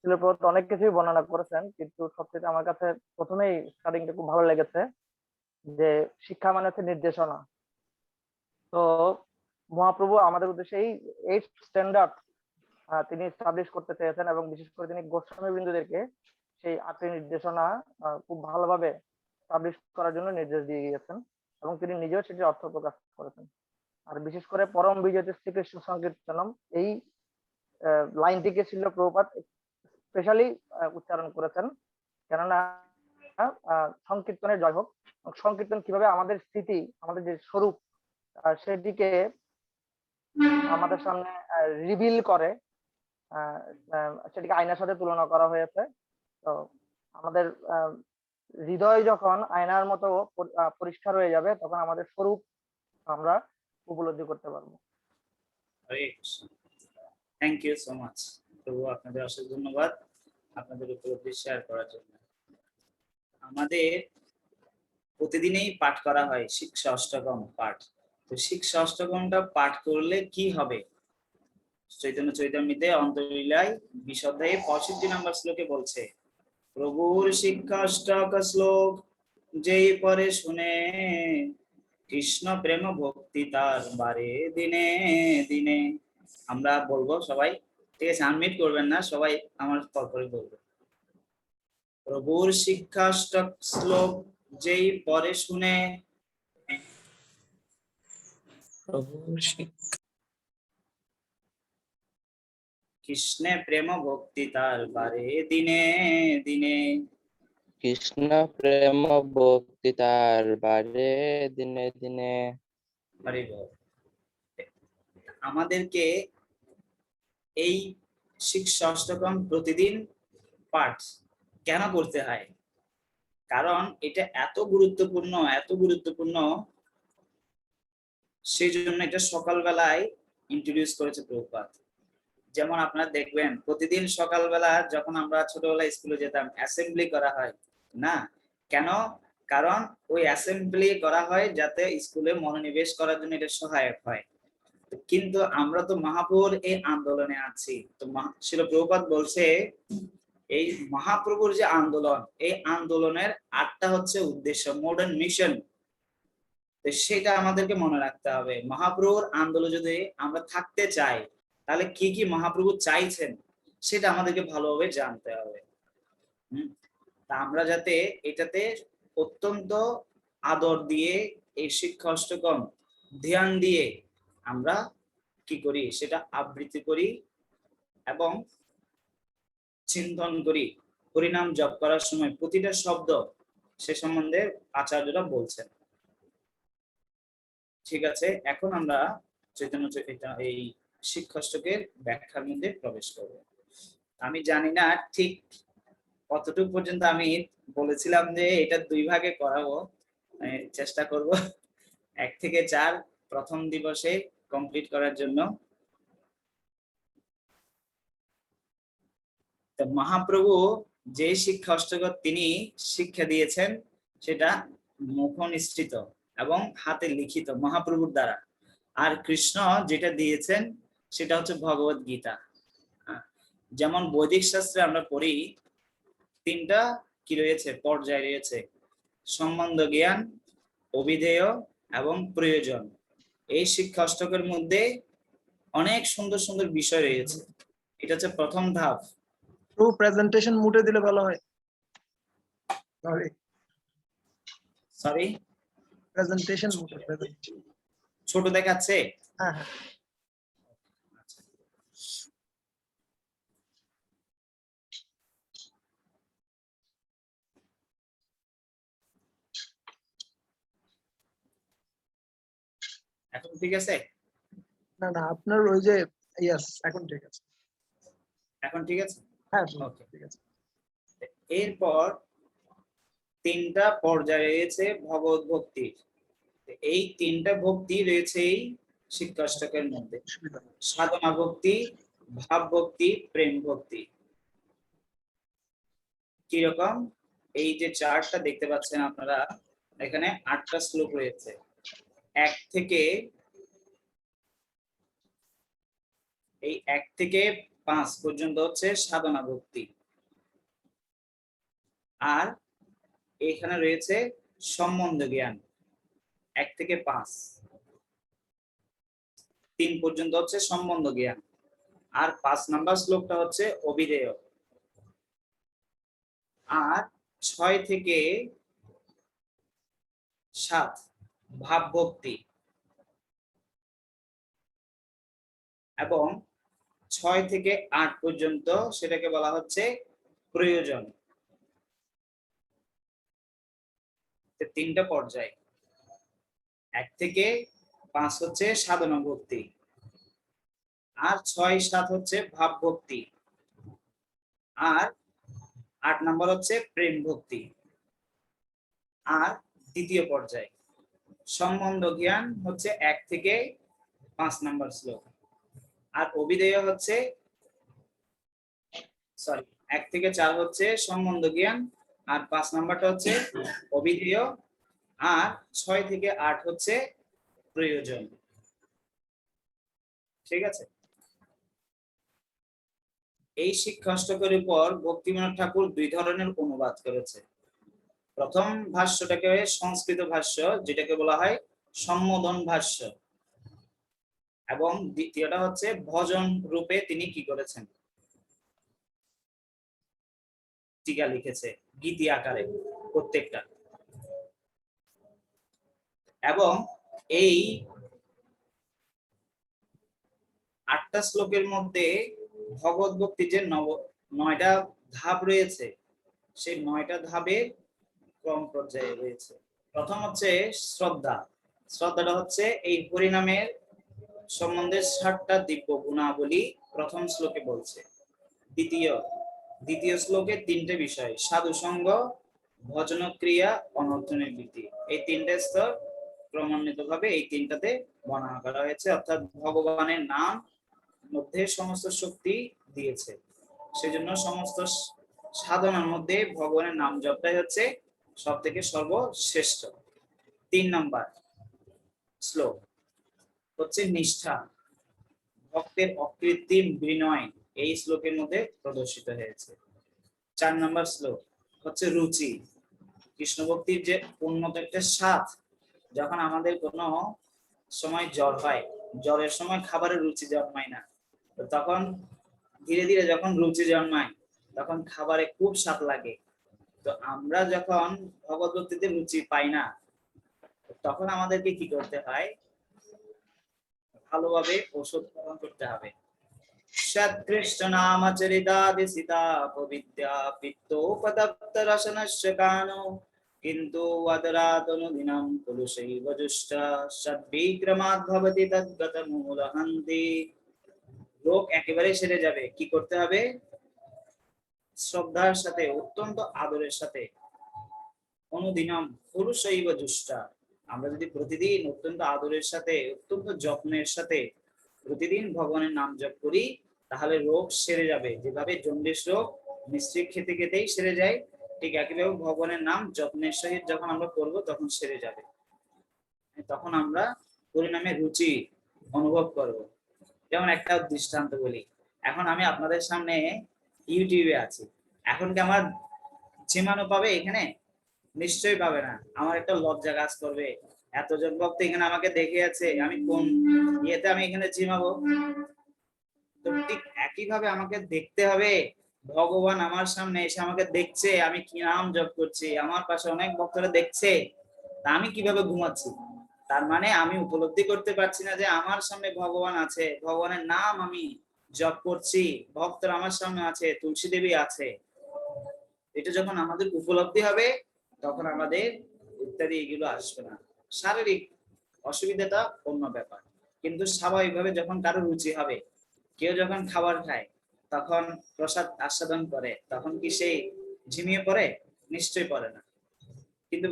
শিলপ্রভুপাদ অনেক কিছুই বর্ণনা করেছেন, কিন্তু সবচেয়ে আমার কাছে প্রথমেই স্টার্টিংটা খুব ভালো লেগেছে যে শিক্ষা মানে হচ্ছে নির্দেশনা। তো মহাপ্রভু আমাদের উদ্দেশ্যে এই 8 স্ট্যান্ডার্ড তিনি এস্টাবলিশ করতে চেয়েছেন, এবং বিশেষ করে তিনি গোস্বামী বিন্দুদেরকে সেই 8টি নির্দেশনা খুব ভালোভাবে এস্টাবলিশ করার জন্য নির্দেশ দিয়ে গিয়েছেন, এবং তিনি নিজেও সেটির অর্থ প্রকাশ করেছেন। আর বিশেষ করে পরম বিজয়তে শ্রীকৃষ্ণ সংকীর্তনম এই লাইনটিকে শিল প্রভুপাদ স্পেশালি উচ্চারণ করেছেন, কেননা সংকীর্তনের জয় হোক। সংকীর্তন কিভাবে আমাদের স্থিতি, আমাদের যে স্বরূপ সেটিকে আমাদের সামনে রিভিল করে, সেটিকে আয়নার সাথে তুলনা করা হয়েছে। তো আমাদের হৃদয় যখন আয়নার মতো পরিষ্কার হয়ে যাবে তখন আমাদের স্বরূপ আমরা উপলব্ধি করতে পারবো। Hare Krishna, thank you so much প্রভু, আপনাদের অসংখ্য ধন্যবাদ আপনাদের উপলব্ধি শেয়ার করার জন্য। আমাদের প্রতিদিনই পাঠ করা হয় শিক্ষা অষ্টকম পাঠ। তো শিক্ষা অষ্টকমটা পাঠ করলে কি হবে চৈতন্য চৈতামৃতে অন্তলীলায় বিশুদ্ধায়ে 65 নম্বর শ্লোকে বলছে, প্রভুর শিক্ষাষ্টক শ্লোক যেই পরে শুনে, কৃষ্ণ প্রেম ভক্তি তার বারে দিনে দিনে। আমরা বলবো সবাই, ঠিক আছে? আনমিউট করবেন না, সবাই আমার পরপরই বলবো। প্রভুর শিক্ষাষ্টক শ্লোক যেই পরে শুনে, কৃষ্ণে প্রেম ভক্তি তার বারে দিনে দিনে। কৃষ্ণ প্রেম ভক্তি তার বাড়ে দিনে দিনে। হরি বল। আমাদেরকে এই শিক্ষা অষ্টকম প্রতিদিন পাঠ কেন করতে হয়? কারণ এটা এত গুরুত্বপূর্ণ, সেই জন্য এটা সকালবেলায় ইন্ট্রোডিউস করেছে প্রভুপাদ। যেমন আপনারা দেখবেন প্রতিদিন সকালবেলা যখন আমরা ছোটবেলায় স্কুলে যেতাম, অ্যাসেম্বলি করা হয় না কেন? কারণ ওই অ্যাসেম্বলি করা হয় যাতে স্কুলে মনোনিবেশ করার জন্য এটা সহায়ক হয়। কিন্তু আমরা তো মহাপ্রভুর এই আন্দোলনে আছি, তো শিল প্রভুপাদ বলছে এই মহাপ্রভুর যে আন্দোলন, এই আন্দোলনের 8টা হচ্ছে উদ্দেশ্য, মডার্ন মিশন। তো সেটা আমাদেরকে মনে রাখতে হবে। মহাপ্রভুর আন্দোলন যদি আমরা থাকতে চাই, তাহলে কি কি মহাপ্রভু চাইছেন সেটা আমাদেরকে ভালোভাবে জানতে হবে। তা আমরা যাতে এটাতে অত্যন্ত আদর দিয়ে এই শিক্ষা অষ্টকম ধ্যান দিয়ে আমরা কি করি, সেটা আবৃত্তি করি এবং চিন্তন করি। হরিনাম জপ করার সময় প্রতিটা শব্দ সে সম্বন্ধে আচার্যরা বলছেন। ঠিক আছে, এখন আমরা চৈতন্য এই শিক্ষাষ্টকের ব্যাখ্যার মধ্যে প্রবেশ করব। আমি জানি না ঠিক কতটুকু পর্যন্ত আমি বলেছিলাম যে এটা 2 ভাগে করাবো, চেষ্টা করব 1 থেকে 4 প্রথম দিবসে কমপ্লিট করার জন্য। তো মহাপ্রভু যে শিক্ষা অষ্টক তিনি শিক্ষা দিয়েছেন সেটা মুখনিসৃত এবং হাতে লিখিত মহাপ্রভুর দ্বারা। আর কৃষ্ণ যেটা দিয়েছেন সেটা হচ্ছে ভগবত গীতা। যেমন বৈদিক শাস্ত্রে আমরা পড়ি 3টা কি রয়েছে, পর্যায় রয়েছে, সম্বন্ধ জ্ঞান, অভিধেয় এবং প্রয়োজন। এই শিক্ষা অষ্টকের মধ্যে অনেক সুন্দর সুন্দর বিষয় রয়েছে। এটা হচ্ছে প্রথম ধাপ। প্রেজেন্টেশন মুডে দিলে ভালো হয়। সরি, প্রেজেন্টেশন মুডে। ছোট দেখাচ্ছে? হ্যাঁ হ্যাঁ। এখন ঠিক আছে? না না, আপনার ওই যে ইয়েস, এখন ঠিক আছে। এখন ঠিক আছে? হ্যাঁ ওকে, ঠিক আছে। এরপর 3টা পর্যায় রয়েছে ভগবত ভক্তির। এই 3টা ভক্তি রয়েছে এই শিক্ষাষ্টকের মধ্যে, সাধনা ভক্তি, ভাব ভক্তি, প্রেম ভক্তি। কিরকম? এই যে চার্টটা দেখতে পাচ্ছেন আপনারা, এখানে 8টা শ্লোক রয়েছে। 1 থেকে 5 পর্যন্ত হচ্ছে সাধনা ভক্তি। আর এখানে রয়েছে সম্বন্ধ জ্ঞান 1 থেকে 5, 3 পর্যন্ত হচ্ছে সম্বন্ধ জ্ঞান। আর 5 নাম্বার শ্লোকটা হচ্ছে অভিধেয়। আর 6 থেকে 7 ভাব ভক্তি এবং 6 থেকে 8 পর্যন্ত সেটাকে বলা হচ্ছে প্রয়োজন। 3টা পর্যায়। 1 থেকে 5 হচ্ছে সাধনা ভক্তি, আর 6-7 হচ্ছে ভাব ভক্তি, আর 8 নম্বর হচ্ছে প্রেম ভক্তি। আর দ্বিতীয় পর্যায় সম্বন্ধ জ্ঞান হচ্ছে 1 থেকে 5 নম্বর শ্লোক। আর অভিধেয় হচ্ছে 1 থেকে 4 হচ্ছে সম্বন্ধ জ্ঞান, আর 5 নাম্বারটা হচ্ছে অভিধেয়, আর 6 থেকে 8 হচ্ছে প্রয়োজন। ঠিক আছে? এই শিক্ষাষ্টকের উপর ভক্তিবিনোদ ঠাকুর দুই ধরনের অনুবাদ করেছে। প্রথম ভাষ্যটাকে সংস্কৃত ভাষ্য, যেটাকে বলা হয় সম্বোধন ভাষ্য, এবং দ্বিতীয়টা হচ্ছে ভজন রূপে তিনি কি করেছেন, টিকা লিখেছে গীতি আকারে প্রত্যেকটা। এবং এই 8টা শ্লোকের মধ্যে ভগবত ভক্তি যে 9টা ধাপ রয়েছে, সেই 9টা ধাপের ক্রম পর্যায়ে রয়েছে। প্রথম হচ্ছে শ্রদ্ধা। শ্রদ্ধাটা হচ্ছে এই হরিনামের সম্বন্ধে 7টা দিব্য গুণাবলী প্রথম শ্লোকে বলছে। দ্বিতীয় শ্লোকে 3টে বিষয়, সাধু সঙ্গ, ভজন ক্রিয়া, অনর্থনের বৃত্তি। এই 3টে স্তর ক্রমান্বিত ভাবে এই 3টাতে বর্ণনা করা হয়েছে। অর্থাৎ ভগবানের নাম মধ্যে সমস্ত শক্তি দিয়েছে, সেজন্য সমস্ত সাধনার মধ্যে ভগবানের নাম জপটাই হচ্ছে সব থেকে সর্বশ্রেষ্ঠ। 3 নাম্বার শ্লোক হচ্ছে নিষ্ঠা, ভক্তের অকৃত্রিম বিনয়, এই শ্লোকের মধ্যে প্রদর্শিত হয়েছে। 4 নাম্বার শ্লোক হচ্ছে রুচি, কৃষ্ণ ভক্তির যে উন্নত একটা স্বাদ। যখন আমাদের কোনো সময় জ্বর হয়, জ্বরের সময় খাবারের রুচি জন্মায় না, তো তখন ধীরে ধীরে যখন রুচি জন্মায় তখন খাবারে খুব স্বাদ লাগে। তো আমরা যখন ভগবত ভক্তিতে রুচি পাই না, তখন আমাদেরকে কি করতে হয়, ভালোভাবে ওষুধ গ্রহণ করতে হবে। সৎকৃষ্ণ নামচরিতাদি সীতা পবিদ্যা পিত্তোপতপ্ত রসনস্য কানো কিন্তু ওদরাতনুদিনম কুলুষৈব জুষ্টা সদ্বিক্রমাৎ ভবতি তদ্গত মূলহন্তি। রোগ একেবারে সেরে যাবে, কি করতে হবে, শ্রদ্ধার সাথে, অত্যন্ত আদরের সাথে, অনুদিনম কুলুষৈব জুষ্টা, আমরা যদি প্রতিদিন অত্যন্ত আদরের সাথে, অত্যন্ত যত্নের সাথে প্রতিদিন ভগবানের নাম জপ করি, তাহলে রোগ সেরে যাবে। যেভাবে জন্ডিস রোগ মিষ্টি খেতে খেতেই সেরে যায়, ঠিক একইভাবে ভগবানের নাম যত্নের সহিত যখন আমরা করব তখন সেরে যাবে। তখন আমরা পরিণামে রুচি অনুভব করব। যেমন একটা দৃষ্টান্ত বলি, এখন আমি আপনাদের সামনে ইউটিউবে আছি, এখন কি আমার ঝিমানো পাবে এখানে? নিশ্চয়ই পাবে না। আমার একটা লজ্জা কাজ করবে, এতজন ভক্ত এখানে আমাকে দেখে আছে, আমি কোন ইয়েতে আমি এখানে ঝিমাবো? তো ঠিক একইভাবে আমাকে দেখতে হবে, ভগবান আমার সামনে এসে আমাকে দেখছে, আমি কি নাম জপ করছি, আমার পাশে অনেক ভক্তরা দেখছে, তা আমি কিভাবে ঘুমাচ্ছি? তার মানে আমি উপলব্ধি করতে পারছি না যে আমার সামনে ভগবান আছে, ভগবানের নাম আমি জপ করছি, ভক্তরা আমার সামনে আছে, তুলসী দেবী আছে। এটা যখন আমাদের উপলব্ধি হবে তখন আমাদের ইত্যাদি এগুলো আসবে না। শারীরিক অসুবিধাটা অন্য ব্যাপার, কিন্তু স্বাভাবিকভাবে যখন কারো রুচি হবে, কেউ যখন খাবার খায় তখন প্রসাদ আস্বাদন করে, তখন কি সেই ঝিমিয়ে পড়ে? নিশ্চয়ই পড়ে না। কিন্তু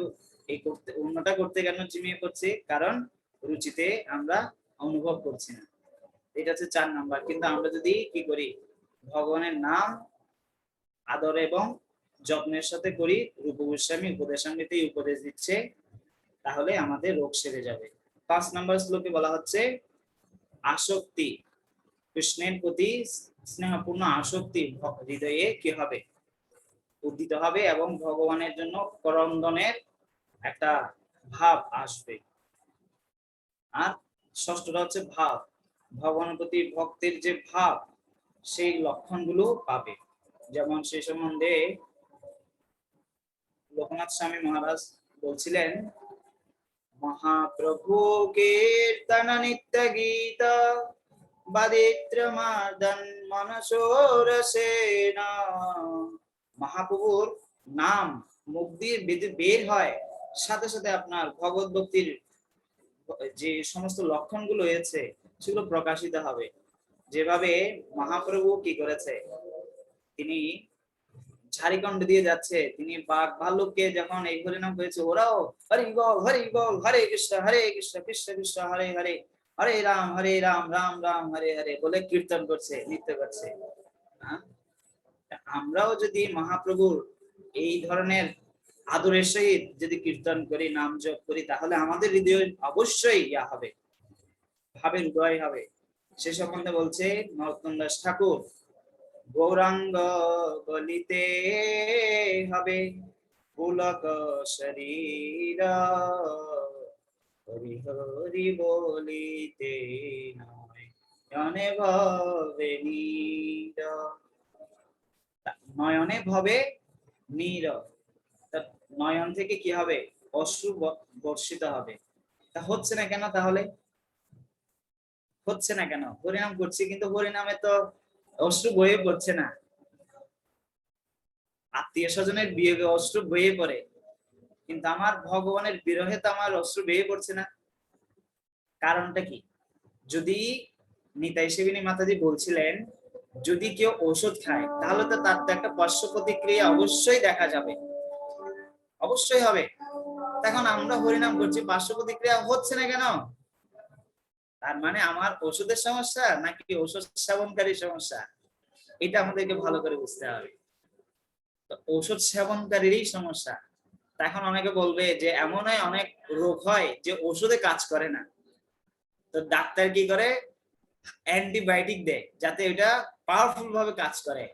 এই করতে অন্যটা করতে কেন ঝিমিয়ে পড়ছে? কারণ রুচিতে আমরা অনুভব করছি না। এটা হচ্ছে 4 নাম্বার। কিন্তু আমরা যদি কি করি, ভগবানের নাম আদর এবং যত্নের সাথে করি, রূপ গোস্বামী উপদেশামৃতে উপদেশ দিচ্ছে, তাহলে আমাদের রোগ সেরে যাবে। 5 নাম্বার শ্লোকে বলা হচ্ছে আসক্তি, কৃষ্ণের প্রতি স্নেহপূর্ণ আসক্তি হৃদয়ে কি হবে, উদ্দিত হবে, এবং ভগবানের জন্য করন্দনের একটা ভাব আসবে। আর ষষ্ঠটা হচ্ছে ভাব, ভগবানের প্রতি ভক্তের যে ভাব, সেই লক্ষণগুলো পাবে। যেমন সেই সম্বন্ধে লোকনাথ স্বামী মহারাজ বলছিলেন, মহাপ্রভু কীর্তন নিত্য গীত বাদিত্র মার্দন মনসোরসেন। মহাপ্রভুর নাম মুখ দিয়ে বের হয়, সাথে সাথে আপনার ভগবত ভক্তির যে সমস্ত লক্ষণগুলো রয়েছে সেগুলো প্রকাশিত হবে। যেভাবে মহাপ্রভু কি করেছে, তিনি ঝাড়িখণ্ড দিয়ে যাচ্ছে, তিনি বাঘ ভাল্লুককে যখন এই হরিনাম হয়েছে, ওরাও হরি বল হরে কৃষ্ণ কৃষ্ণ কৃষ্ণ হরে হরে, হরে রাম রাম রাম হরে হরে বলে কীর্তন করছে, নৃত্য করছে। আমরাও যদি মহাপ্রভুর এই ধরনের আদরের সহিত যদি কীর্তন করি, নাম জপ করি, তাহলে আমাদের হৃদয় অবশ্যই ইয়া হবে, ভাবের উদয় হবে। সে সম্বন্ধে বলছে নরোত্তম দাস ঠাকুর, গৌরাঙ্গ বলিতে হবে পুলক শরীর, হরি হরি বলিতে নয়নে ভবে নীর। নয়নে ভবে নীর, তা নয়ন থেকে কি হবে? অশ্রু বর্ষিত হবে। তা হচ্ছে না কেন? তাহলে হচ্ছে না কেন? হরিনাম করছি কিন্তু হরিনামে তো অশ্রু বয়ে পড়ছে না। আত্মীয় স্বজনের বিয়োগে অশ্রু বয়ে পড়ে, কিন্তু আমার ভগবানের বিরহে তো আমার অশ্রু বেয়ে পড়ছে না। কারণটা কি? যদি নিতাই সেবিনী মাতাজি বলছিলেন যদি কেউ ঔষধ খায় তাহলে তো তার তো একটা পার্শ্ব প্রতিক্রিয়া অবশ্যই দেখা যাবে, অবশ্যই হবে। তখন আমরা হরিনাম করছি, পার্শ্ব প্রতিক্রিয়া হচ্ছে না কেন? তার মানে আমার ওষুধের সমস্যা নাকি ওষুধ সেবনকারীর সমস্যা? এটা আমাদেরকে ভালো করে বুঝতে হবে। তো ওষুধ সেবনকারীরই সমস্যা। এখন অনেকে বলবে যে এমন অনেক রোগ হয় যে ওষুধে কাজ করে না, তো ডাক্তার কি করে? অ্যান্টিবায়োটিক দেয় যাতে এটা পাওয়ারফুল ভাবে কাজ করে।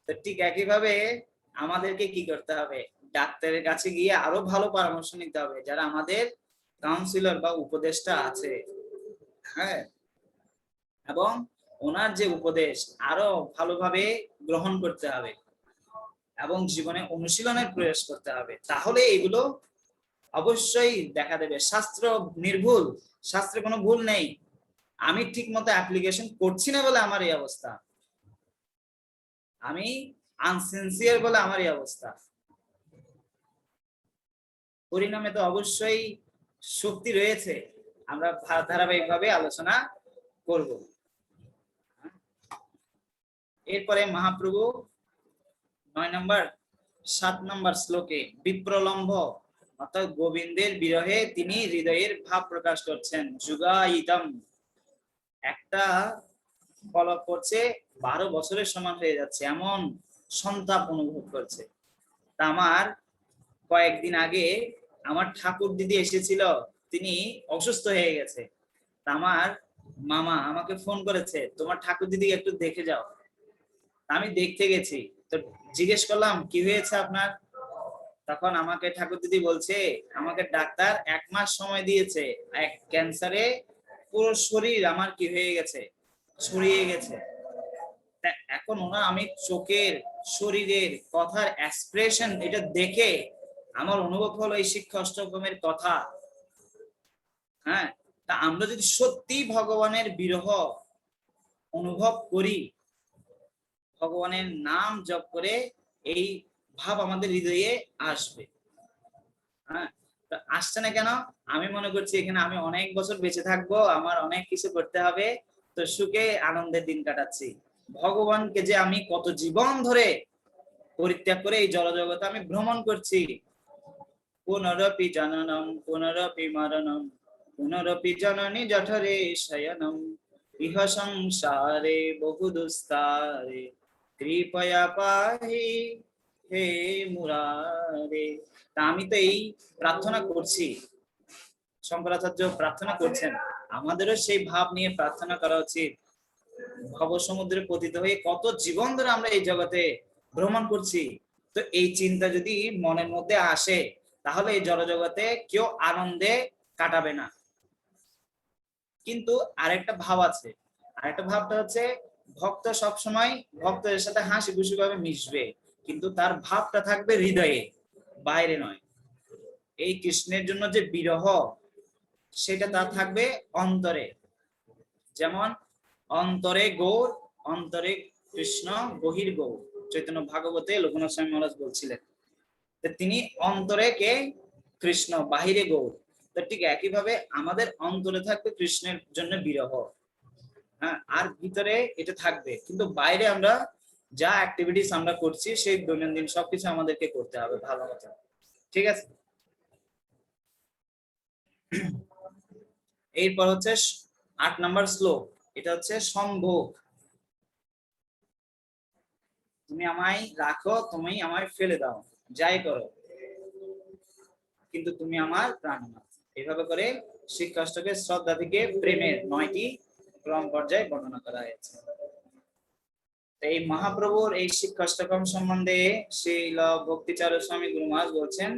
তো ঠিক একইভাবে আমাদেরকে কি করতে হবে? ডাক্তারের কাছে গিয়ে আরো ভালো পরামর্শ নিতে হবে, যারা আমাদের কাউন্সিলর বা উপদেষ্টা আছে, হ্যাঁ, এবং ওনার যে উপদেশ আরো ভালোভাবে গ্রহণ করতে হবে এবং জীবনে অনুশীলনের প্রয়াস করতে হবে। তাহলে এগুলো অবশ্যই দেখা দেবে। শাস্ত্র নির্ভুল, শাস্ত্রে কোনো ভুল নেই। আমি ঠিক মতো অ্যাপ্লিকেশন করছি না বলে আমার এই অবস্থা, আমি আনসিনসিয়ার বলে আমার এই অবস্থা। পরিণামে তো অবশ্যই শক্তি রয়েছে, আমরা ধারাবাহিকভাবে আলোচনা করব। এরপরে মহাপ্রভু 9 নম্বর 7 নম্বর শ্লোকে বিপ্রলম্ভ অর্থাৎ গোবিন্দের বিরহে তিনি হৃদয়ের ভাব প্রকাশ করছেন। যুগায়িতম, একটা পলক করছে 12 বছরের সমান হয়ে যাচ্ছে এমন সন্তাপ অনুভব করছে। তা আমার কয়েকদিন আগে আমার ঠাকুর দিদি এসেছিল, তিনি অসুস্থ হয়ে গেছে। তা আমার মামা আমাকে ফোন করেছে, তোমার ঠাকুর দিদি একটু দেখে যাও। আমি দেখতে গেছি, তো জিজ্ঞেস করলাম কি হয়েছে আপনার? তখন আমাকে ঠাকুর দিদি বলছে আমাকে ডাক্তার 1 মাস সময় দিয়েছে, এক ক্যান্সারে পুরো শরীর আমার কি হয়ে গেছে, ছড়িয়ে গেছে। এখন ওনা আমি চোখের, শরীরের, কথার এক্সপ্রেশন এটা দেখে আমার অনুভব হলো এই শিক্ষা অষ্টকমের কথা। হ্যাঁ, তা আমরা যদি সত্যি ভগবানের বিরহ অনুভব করি, ভগবানের নাম জপ করে এই ভাব আমাদের হৃদয়ে আসবে। হ্যাঁ, আসছে না কেন? আমি মনে করছি এখানে আমি অনেক বছর বেঁচে থাকবো, আমার অনেক কিছু করতে হবে, তো সুখে আনন্দের দিন কাটাচ্ছি। ভগবানকে যে আমি কত জীবন ধরে পরিত্যাগ করে এই জড়জগতে আমি ভ্রমণ করছি। পুনরপি জননম পুনরপি মরণম পুনরপি জননী জঠরে শয়নম ইহ সংসারে বহু দুস্তারে কৃপয়া পাহি হে মুরারে। তা আমি তো এই প্রার্থনা করছি, শঙ্করাচার্য প্রার্থনা করছেন, আমাদেরও সেই ভাব নিয়ে প্রার্থনা করা উচিত। ভব সমুদ্রে পতিত হয়ে কত জীবন ধরে আমরা এই জগতে ভ্রমণ করছি, তো এই চিন্তা যদি মনের মধ্যে আসে তাহলে এই জড়জগতে কেউ আনন্দে কাটাবে না। কিন্তু আরেকটা ভাব আছে, আরেকটা ভাবটা হচ্ছে ভক্ত সবসময় ভক্তদের সাথে হাসি খুশি ভাবে মিশবে, কিন্তু তার ভাবটা থাকবে হৃদয়ে, বাইরে নয়। এই কৃষ্ণের জন্য যে বিরহ সেটা তার থাকবে অন্তরে। যেমন অন্তরে গৌর, অন্তরে কৃষ্ণ, বহির গৌর, চৈতন্য ভাগবতে লোকনাথ স্বামী মহারাজ বলছিলেন। তিনি অন্তরে কে? কৃষ্ণ, বাহিরে গৌর। তো ঠিক একইভাবে আমাদের অন্তরে থাকবে কৃষ্ণের জন্য বিরহ, হ্যাঁ, আর ভিতরে এটা থাকবে, কিন্তু বাইরে আমরা যা অ্যাক্টিভিটিস আমরা করছি সেই দৈনন্দিন সবকিছু আমাদেরকে করতে হবে ভালো মতো। ঠিক আছে, এরপর হচ্ছে 8 নম্বর শ্লোক, এটা হচ্ছে সম্ভোগ। তুমি আমায় রাখো, তুমি আমায় ফেলে দাও, যাই করো, কিন্তু তুমি আমার প্রাণনাথ। এইভাবে করে শিক্ষা অষ্টকে শ্রদ্ধা থেকে প্রেমের 9টি ক্রম পর্যায়ে বর্ণনা করা হয়েছে। তো এই মহাপ্রভুর এই শিক্ষাষ্টকম সম্বন্ধে শ্রীল ভক্তিচারক স্বামী গুরু মহারাজ বলছেন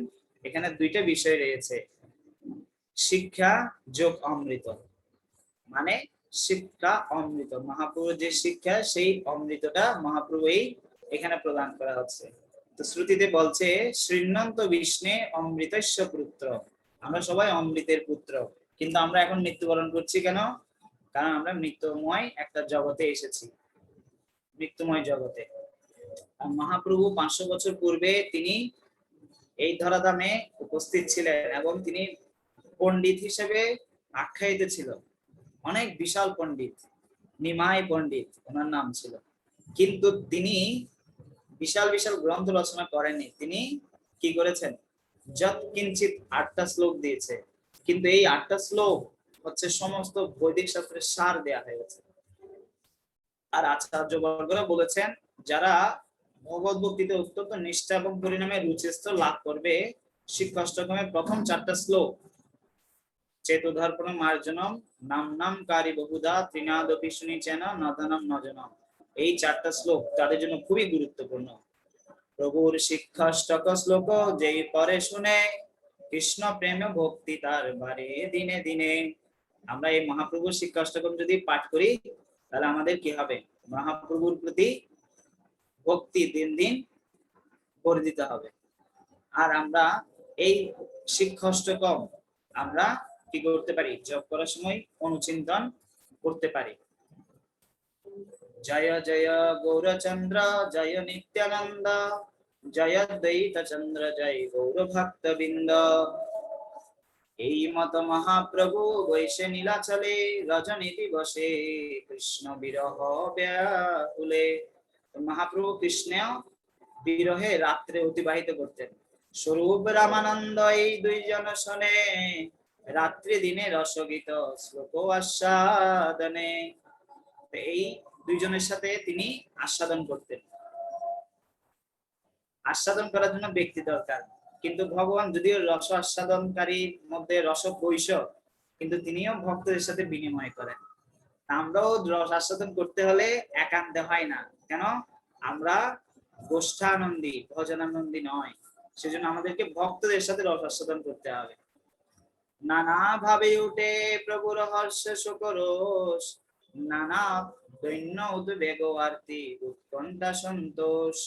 এখানে দুইটা বিষয় রয়েছে, শিক্ষা যোগ অমৃত। মানে শিক্ষা অমৃত, মহাপ্রভুর যে শিক্ষা সেই অমৃতটা মহাপ্রভু এখানে প্রদান করা হচ্ছে। তো শ্রুতিতে বলছে শ্রীনন্ত বিষ্ণে অমৃতস্য পুত্র, আমরা সবাই অমৃতের পুত্র, কিন্তু আমরা এখন মৃত্যুবরণ করছি কেন? কারণ আমরা মৃত্যুময় একটা জগতে এসেছি, মৃত্যুময় জগতে। আর মহাপ্রভু 500 বছর পূর্বে তিনি এই ধরাধামে উপস্থিত ছিলেন এবং তিনি পণ্ডিত হিসেবে আখ্যায়িত ছিল, অনেক বিশাল পণ্ডিত, নিমাই পণ্ডিত ওনার নাম ছিল। কিন্তু তিনি বিশাল বিশাল গ্রন্থ রচনা করেননি। তিনি কি করেছেন? যৎ কিঞ্চিত 8টা শ্লোক দিয়েছে, কিন্তু এই 8টা শ্লোক হচ্ছে সমস্ত বৈদিক শাস্ত্রের সার দেয়া হয়েছে। আর আচার্যবর্গরা বলেছেন যারা ভগবত ভক্তিতে অত্যন্ত নিষ্ঠা এবং পরিণামে রুচিস্থ লাভ করবে, শিক্ষাষ্টকমের প্রথম 4টা শ্লোক চেতুধর্পণ মার্জনম নাম নাম কারি বহুধা ত্রিনাদপি শুনিচেন নদনম নজনম, এই 4টা শ্লোক তাদের জন্য খুবই গুরুত্বপূর্ণ। প্রভুর শিক্ষাষ্টক শ্লোক যেই পরে শুনে কৃষ্ণ প্রেম ভক্তি তার বাড়ে দিনে দিনে। আমরা এই মহাপ্রভুর শিক্ষাষ্টকম যদি পাঠ করি তাহলে আমাদের কি হবে? মহাপ্রভুর প্রতি ভক্তি দিন দিন বর্ধিত হবে। আর আমরা এই শিক্ষাষ্টকম আমরা কি করতে পারি? জপ করার সময় অনুচিন্তন করতে পারি। জয় জয় গৌরচন্দ্র জয় নিত্যানন্দ জয় দ্বৈত চন্দ্র জয় গৌর ভক্তবৃন্দ। এই মত মহাপ্রভু বৈশে নীলাচলে রজনীতি বসে কৃষ্ণ বিরহ ব্যাকুলে। মহাপ্রভু কৃষ্ণ বিরহে রাত্রে অতিবাহিত করতেন। স্বরূপ রামানন্দ এই দুইজন শোনে রাত্রি দিনে রসগীত শ্লোক আস্বাদনে। এই দুইজনের সাথে তিনি আস্বাদন করতেন। আস্বাদন করার জন্য ব্যক্তি দরকার, কিন্তু ভগবান যদিও রস আস্বাদনকারীর মধ্যে রস বৈশ, কিন্তু তিনিও ভক্তদের সাথে বিনিময় করেন। আমরাও রস আস্বাদন করতে হলে একান্তে হয় না, কেন? আমরা গোষ্ঠানন্দী ভজনানন্দী নয়, সেজন্য আমাদেরকে ভক্তদের সাথে রস আস্বাদন করতে হবে। নানা ভাবে উঠে প্রভুর হর্ষ শোকরোষ, নানা দৈন্য উদ্বেগ আরতি উৎকণ্ঠা সন্তোষ।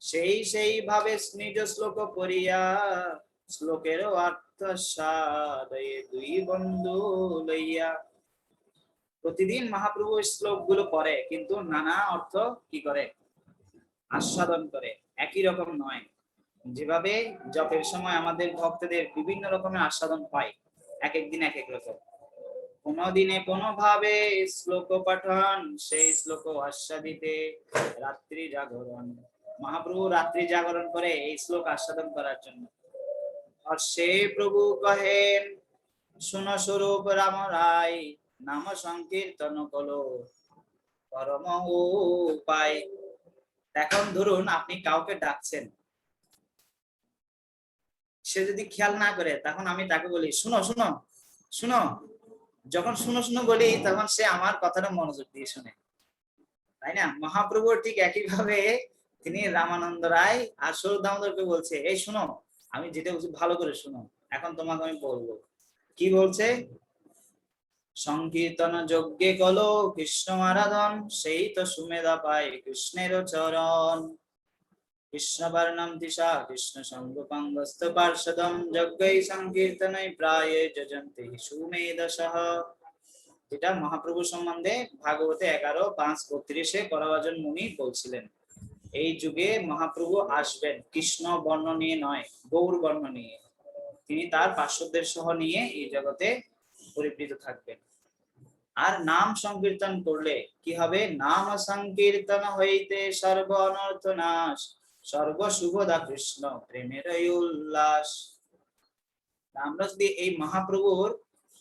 সেই ভাবে নিজ শ্লোক পড়িয়া শ্লোকের অর্থ সাদয়ে দুই বন্ধু লইয়া। প্রতিদিন মহাপ্রভু শ্লোক গুলো পড়ে, কিন্তু নানা অর্থ কি করে? আস্বাদন করে, একই রকম নয়। যেভাবে জপের সময় আমাদের ভক্তদের বিভিন্ন রকমের আস্বাদন পায়, এক এক দিন এক এক রকম। কোন দিনে কোন ভাবে শ্লোক পাঠন, সেই শ্লোক আস্বাদিতে রাত্রি জাগরণ। মহাপ্রভু রাত্রি জাগরণ করে এই শ্লোক আস্বাদন করার জন্য। আর সে প্রভু কহেন শুন স্বরূপ রাম রায় নাম সংকীর্তন কলো পরম উপায়। এখন ধরুন আপনি কাউকে ডাকছেন, সে যদি খেয়াল না করে তখন আমি তাকে বলি শুনো শুনো শুনো। যখন শুনো শুনো বলি তখন সে আমার কথাটা মনোযোগ দিয়ে শুনে, তাই না? মহাপ্রভু ঠিক একইভাবে তিনি রামানন্দ রায় আর স্বরূপ দামোদরকে বলছে এই শুনো, আমি যেটা বলছি ভালো করে শুনো, এখন তোমাকে আমি বলবো। কি বলছে? সংকীর্তন যজ্ঞে কলো কৃষ্ণ আরাধন, সেই তো সুমেধা পায় কৃষ্ণের চরণ। কৃষ্ণ বর্ণম দিশা কৃষ্ণ সঙ্গপাঙ্গস্থ পার্ষদম যজ্ঞৈ সংকীর্তনৈ প্রায় যজন্তে সুমেধসঃ। যেটা মহাপ্রভু সম্বন্ধে ভাগবতে 11:5-32 করভাজন মুনি বলছিলেন। এই যুগে মহাপ্রভু আসবেন কৃষ্ণ বর্ণ নিয়ে নয়, গৌর বর্ণ নিয়ে। তিনি তার পার্শ্বদের সহ নিয়ে এই জগতে পরিবৃত থাকবেন। আর নাম সংকীর্তন করলে কি হবে? নাম সংকীর্তন হইতে সর্ব অনর্থ নাশ, সর্ব শুভদা কৃষ্ণ প্রেমের উল্লাস। আমরা যদি এই মহাপ্রভুর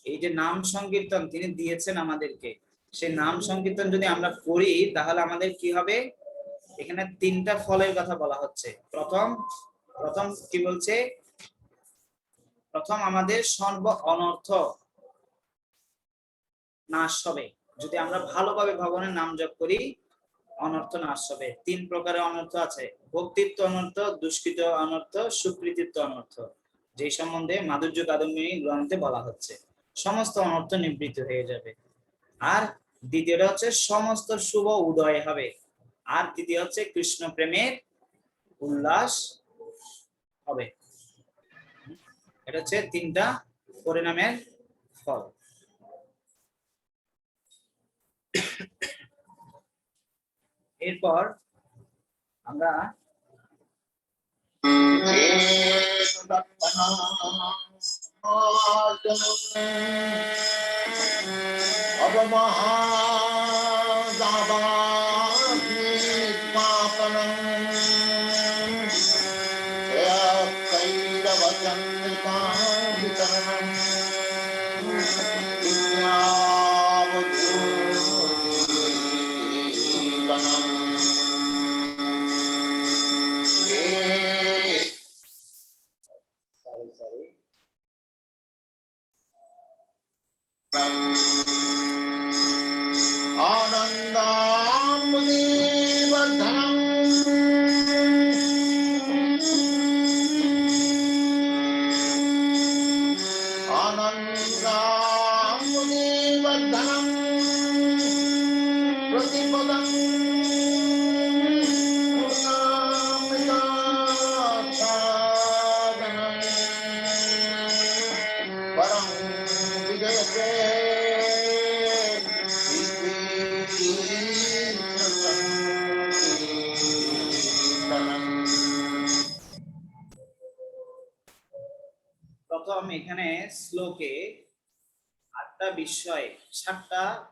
এই যে নাম সংকীর্তন তিনি দিয়েছেন আমাদেরকে, সেই নাম সংকীর্তন যদি আমরা করি তাহলে আমাদের কি হবে? এখানে 3টা ফলের কথা বলা হচ্ছে। প্রথম কি বলছে? প্রথম আমাদের সর্ব অনর্থ নাশ হবে যদি আমরা ভালোভাবে ভগবানের নাম জপ করি। অনর্থ নাশ হবে। 3 প্রকারের অনর্থ আছে, ভক্তিত্ব অনর্থ, দুষ্কৃত অনর্থ, সুকৃতিত্ব অনর্থ, যে সম্বন্ধে মাধুর্য কাদম্বিনী গ্রন্থে বলা হচ্ছে। সমস্ত অনর্থ নিবৃত্ত হয়ে যাবে। আর দ্বিতীয়টা হচ্ছে সমস্ত শুভ উদয় হবে। আর তৃতীয় হচ্ছে কৃষ্ণ প্রেমের উল্লাস হবে। এটা হচ্ছে 3টা পরিণামের ফল। এরপর আমরা প্রথম এখানে শ্লোকে 7টা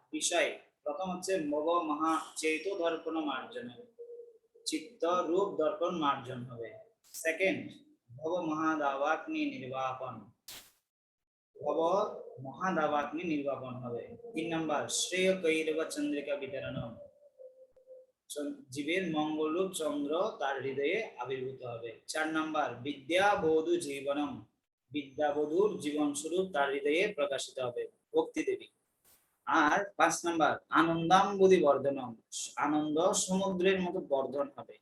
বিষয়। প্রথম হচ্ছে মগ মহা চেত দর্পণ মার্জন, চিত্ত রূপ দর্পণ মার্জন হবে। সেকেন্ড, ভব মহাদাবাগ্নি নির্বাপন, ভব মহাদাবাগ্নি নির্বাপন হবে। 3 নাম্বার, শ্রেয় কৈরব চন্দ্রিকা বিতরণম, জীবের মঙ্গল রূপ চন্দ্র তার হৃদয়ে আবির্ভূত হবে। 4 নাম্বার, বিদ্যা বধূ জীবনম, বিদ্যাবধূর জীবন স্বরূপ তার হৃদয়ে প্রকাশিত হবে, ভক্তি দেবী। আর 5 নাম্বার, আনন্দাম্বুধি বর্ধনম, আনন্দ সমুদ্রের মতো বর্ধন হবে।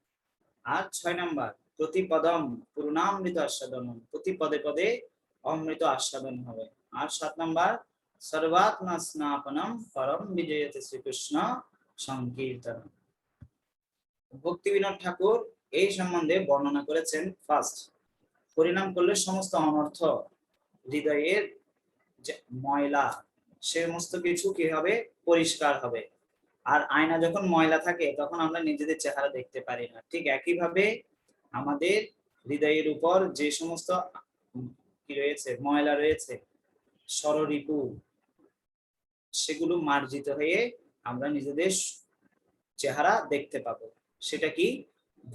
আর 6 নাম্বার, প্রতিপদম পূর্ণামৃত আস্বাদনম, প্রতি পদে পদে অমৃত আস্বাদন হবে। আর 7 নাম্বার, সর্বাত্মা স্নাপনম পরম বিজয়তে শ্রীকৃষ্ণ সংকীর্তন। ভক্তি বিনোদ ঠাকুর এই সম্বন্ধে বর্ণনা করেছেন। ফার্স্ট, পরিণাম করলে সমস্ত অনর্থ, হৃদয়ের যে ময়লা, সমস্ত কিছু কি হবে, পরিষ্কার হবে। আর আয়না যখন ময়লা থাকে তখন আমরা নিজেদের চেহারা দেখতে পারি না। ঠিক একইভাবে আমাদের হৃদয়ের উপর যে সমস্ত কি রয়েছে, ময়লা রয়েছে, ষড়রিপু, সেগুলো মার্জিত হয়ে আমরা নিজেদের চেহারা দেখতে পাবো। সেটা কি,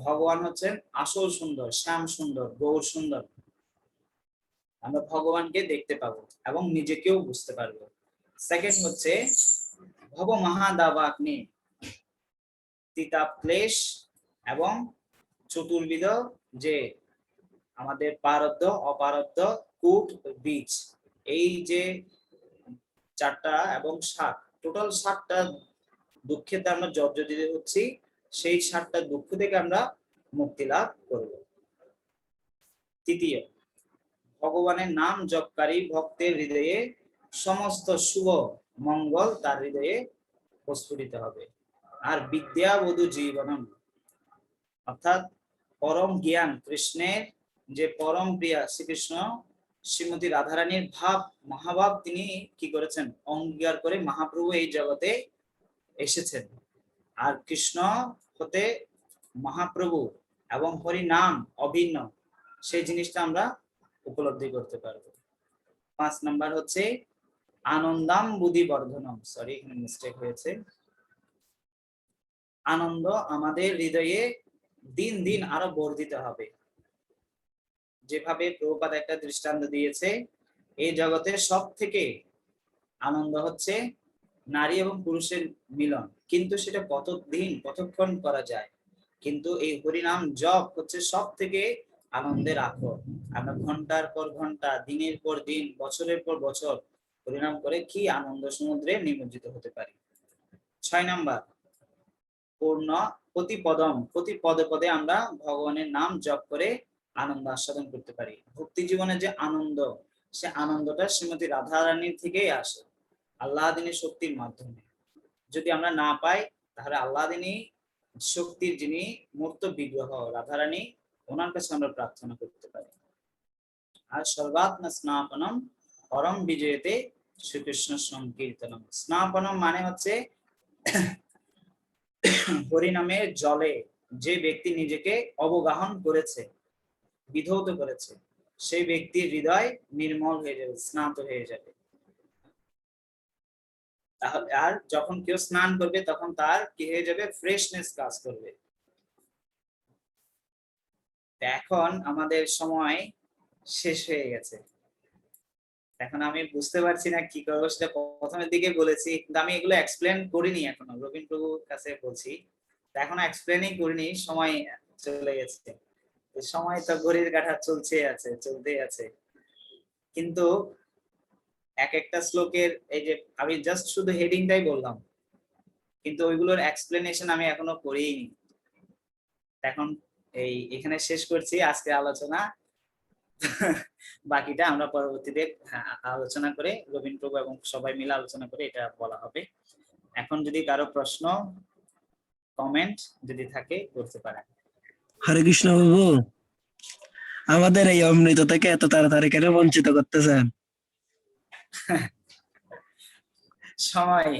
ভগবান হচ্ছেন আসল সুন্দর, শ্যাম সুন্দর, গৌর সুন্দর। আমরা ভগবানকে দেখতে পাবো এবং নিজেকেও বুঝতে পারবো। সেকেন্ড হচ্ছে ভব মহাদাবাগ্নি, তিতাব ক্লেশ এবং চতুর্বিধ যে আমাদের পারদ্ধ অপারদ্ধ কূট বীজ, এই যে 4টা এবং 7, টোটাল 7টা দুঃখেতে আমরা জর্জরিত হচ্ছি, সেই 7টা দুঃখ থেকে আমরা মুক্তি লাভ করব। তৃতীয়, ভগবানের নাম জপকারী ভক্তের হৃদয়ে সমস্ত শুভ মঙ্গল তার হৃদয়ে প্রস্ফুটিত হবে। আর বিদ্যা বধূ জীবনম, অর্থাৎ পরম জ্ঞান, কৃষ্ণের যে পরম প্রিয়া শ্রীকৃষ্ণ শ্রীমতী রাধারানীর ভাব, মহাভাব তিনি কি করেছেন, অঙ্গীকার করে মহাপ্রভু এই জগতে এসেছেন। আর কৃষ্ণ হতে মহাপ্রভু এবং হরি নাম অভিন্ন, সেই জিনিসটা আমরা উপলব্ধি করতে পারবো। 5 নাম্বার হচ্ছে আনন্দাম বুদ্ধি বর্ধনম, সরি এখানে মিস্টেক হয়েছে, আনন্দ আমাদের হৃদয়ে দিন দিন আরো বর্ধিত হবে। যেভাবে প্রভুপাদ একটা দৃষ্টান্ত দিয়েছে, এই জগতে সব থেকে আনন্দ হচ্ছে নারী এবং পুরুষের মিলন, কিন্তু সেটা কতক্ষণ করা যায়, কিন্তু এই হরিনাম জপ হচ্ছে সব থেকে আনন্দের আকর। আমরা ঘন্টার পর ঘন্টা, দিনের পর দিন, বছরের পর বছর হরিনাম করে কি আনন্দ সমুদ্রে নিমজ্জিত হতে পারি। 6 নাম্বার, পূর্ণ প্রতি পদে পদে আমরা ভগবানের নাম জপ করে আনন্দ আস্বাদন করতে পারি। ভক্তি জীবনের যে আনন্দ, সে আনন্দটা শ্রীমতী রাধারানীর থেকেই আসে, আল্লাহদিনীর শক্তির মাধ্যমে। যদি আমরা না পাই, তাহলে আল্লাহদিনী শক্তির যিনি মূর্ত বিগ্রহ রাধারানী, ওনার কাছে আমরা প্রার্থনা করতে পারি। আর সর্বাত্মা স্নাপনম পরম বিজয়তে শ্রীকৃষ্ণ সংকীর্তনম। স্নাপনম মানে হচ্ছে হরিনামের জলে যে ব্যক্তি নিজেকে অবগাহন করেছে, বিধৌত করেছে, সেই ব্যক্তির হৃদয় নির্মল হয়ে যাবে, স্নাত হয়ে যাবে। তাহলে আর যখন কেউ স্নান করবে তখন তার কি হয়ে যাবে, ফ্রেশনেস কাজ করবে। এখন আমাদের সময় শেষ হয়ে গেছে। এখন আমি বুঝতে পারছি না কি করবো, সেটা প্রথমের দিকে বলেছি, কিন্তু আমি এগুলো এক্সপ্লেন করিনি এখনো, রবীন্দ্র প্রভুর কাছে বলছি, এখনো এক্সপ্লেনই করিনি, সময় চলে গেছে। সময় তো ঘড়ির কাঁটা চলতেই আছে, কিন্তু এক একটা শ্লোকের এই যে আমি জাস্ট শুধু হেডিংটাই বললাম, কিন্তু ওইগুলোর এক্সপ্লেনেশন আমি এখনো করিনি। এখন এখানে শেষ করছি আজকে আলোচনা। বাকিটা আমরা পরবর্তীতে আলোচনা করে, রবীন্দ্র প্রভু এবং সবাই মিলে আলোচনা করে এটা বলা হবে। এখন যদি কারো প্রশ্ন কমেন্ট যদি থাকে করতে পারেন। হরে কৃষ্ণ বাবু, আমাদের এই অমৃত থেকে এত তাড়াতাড়ি কেন বঞ্চিত করতেছেন? সময়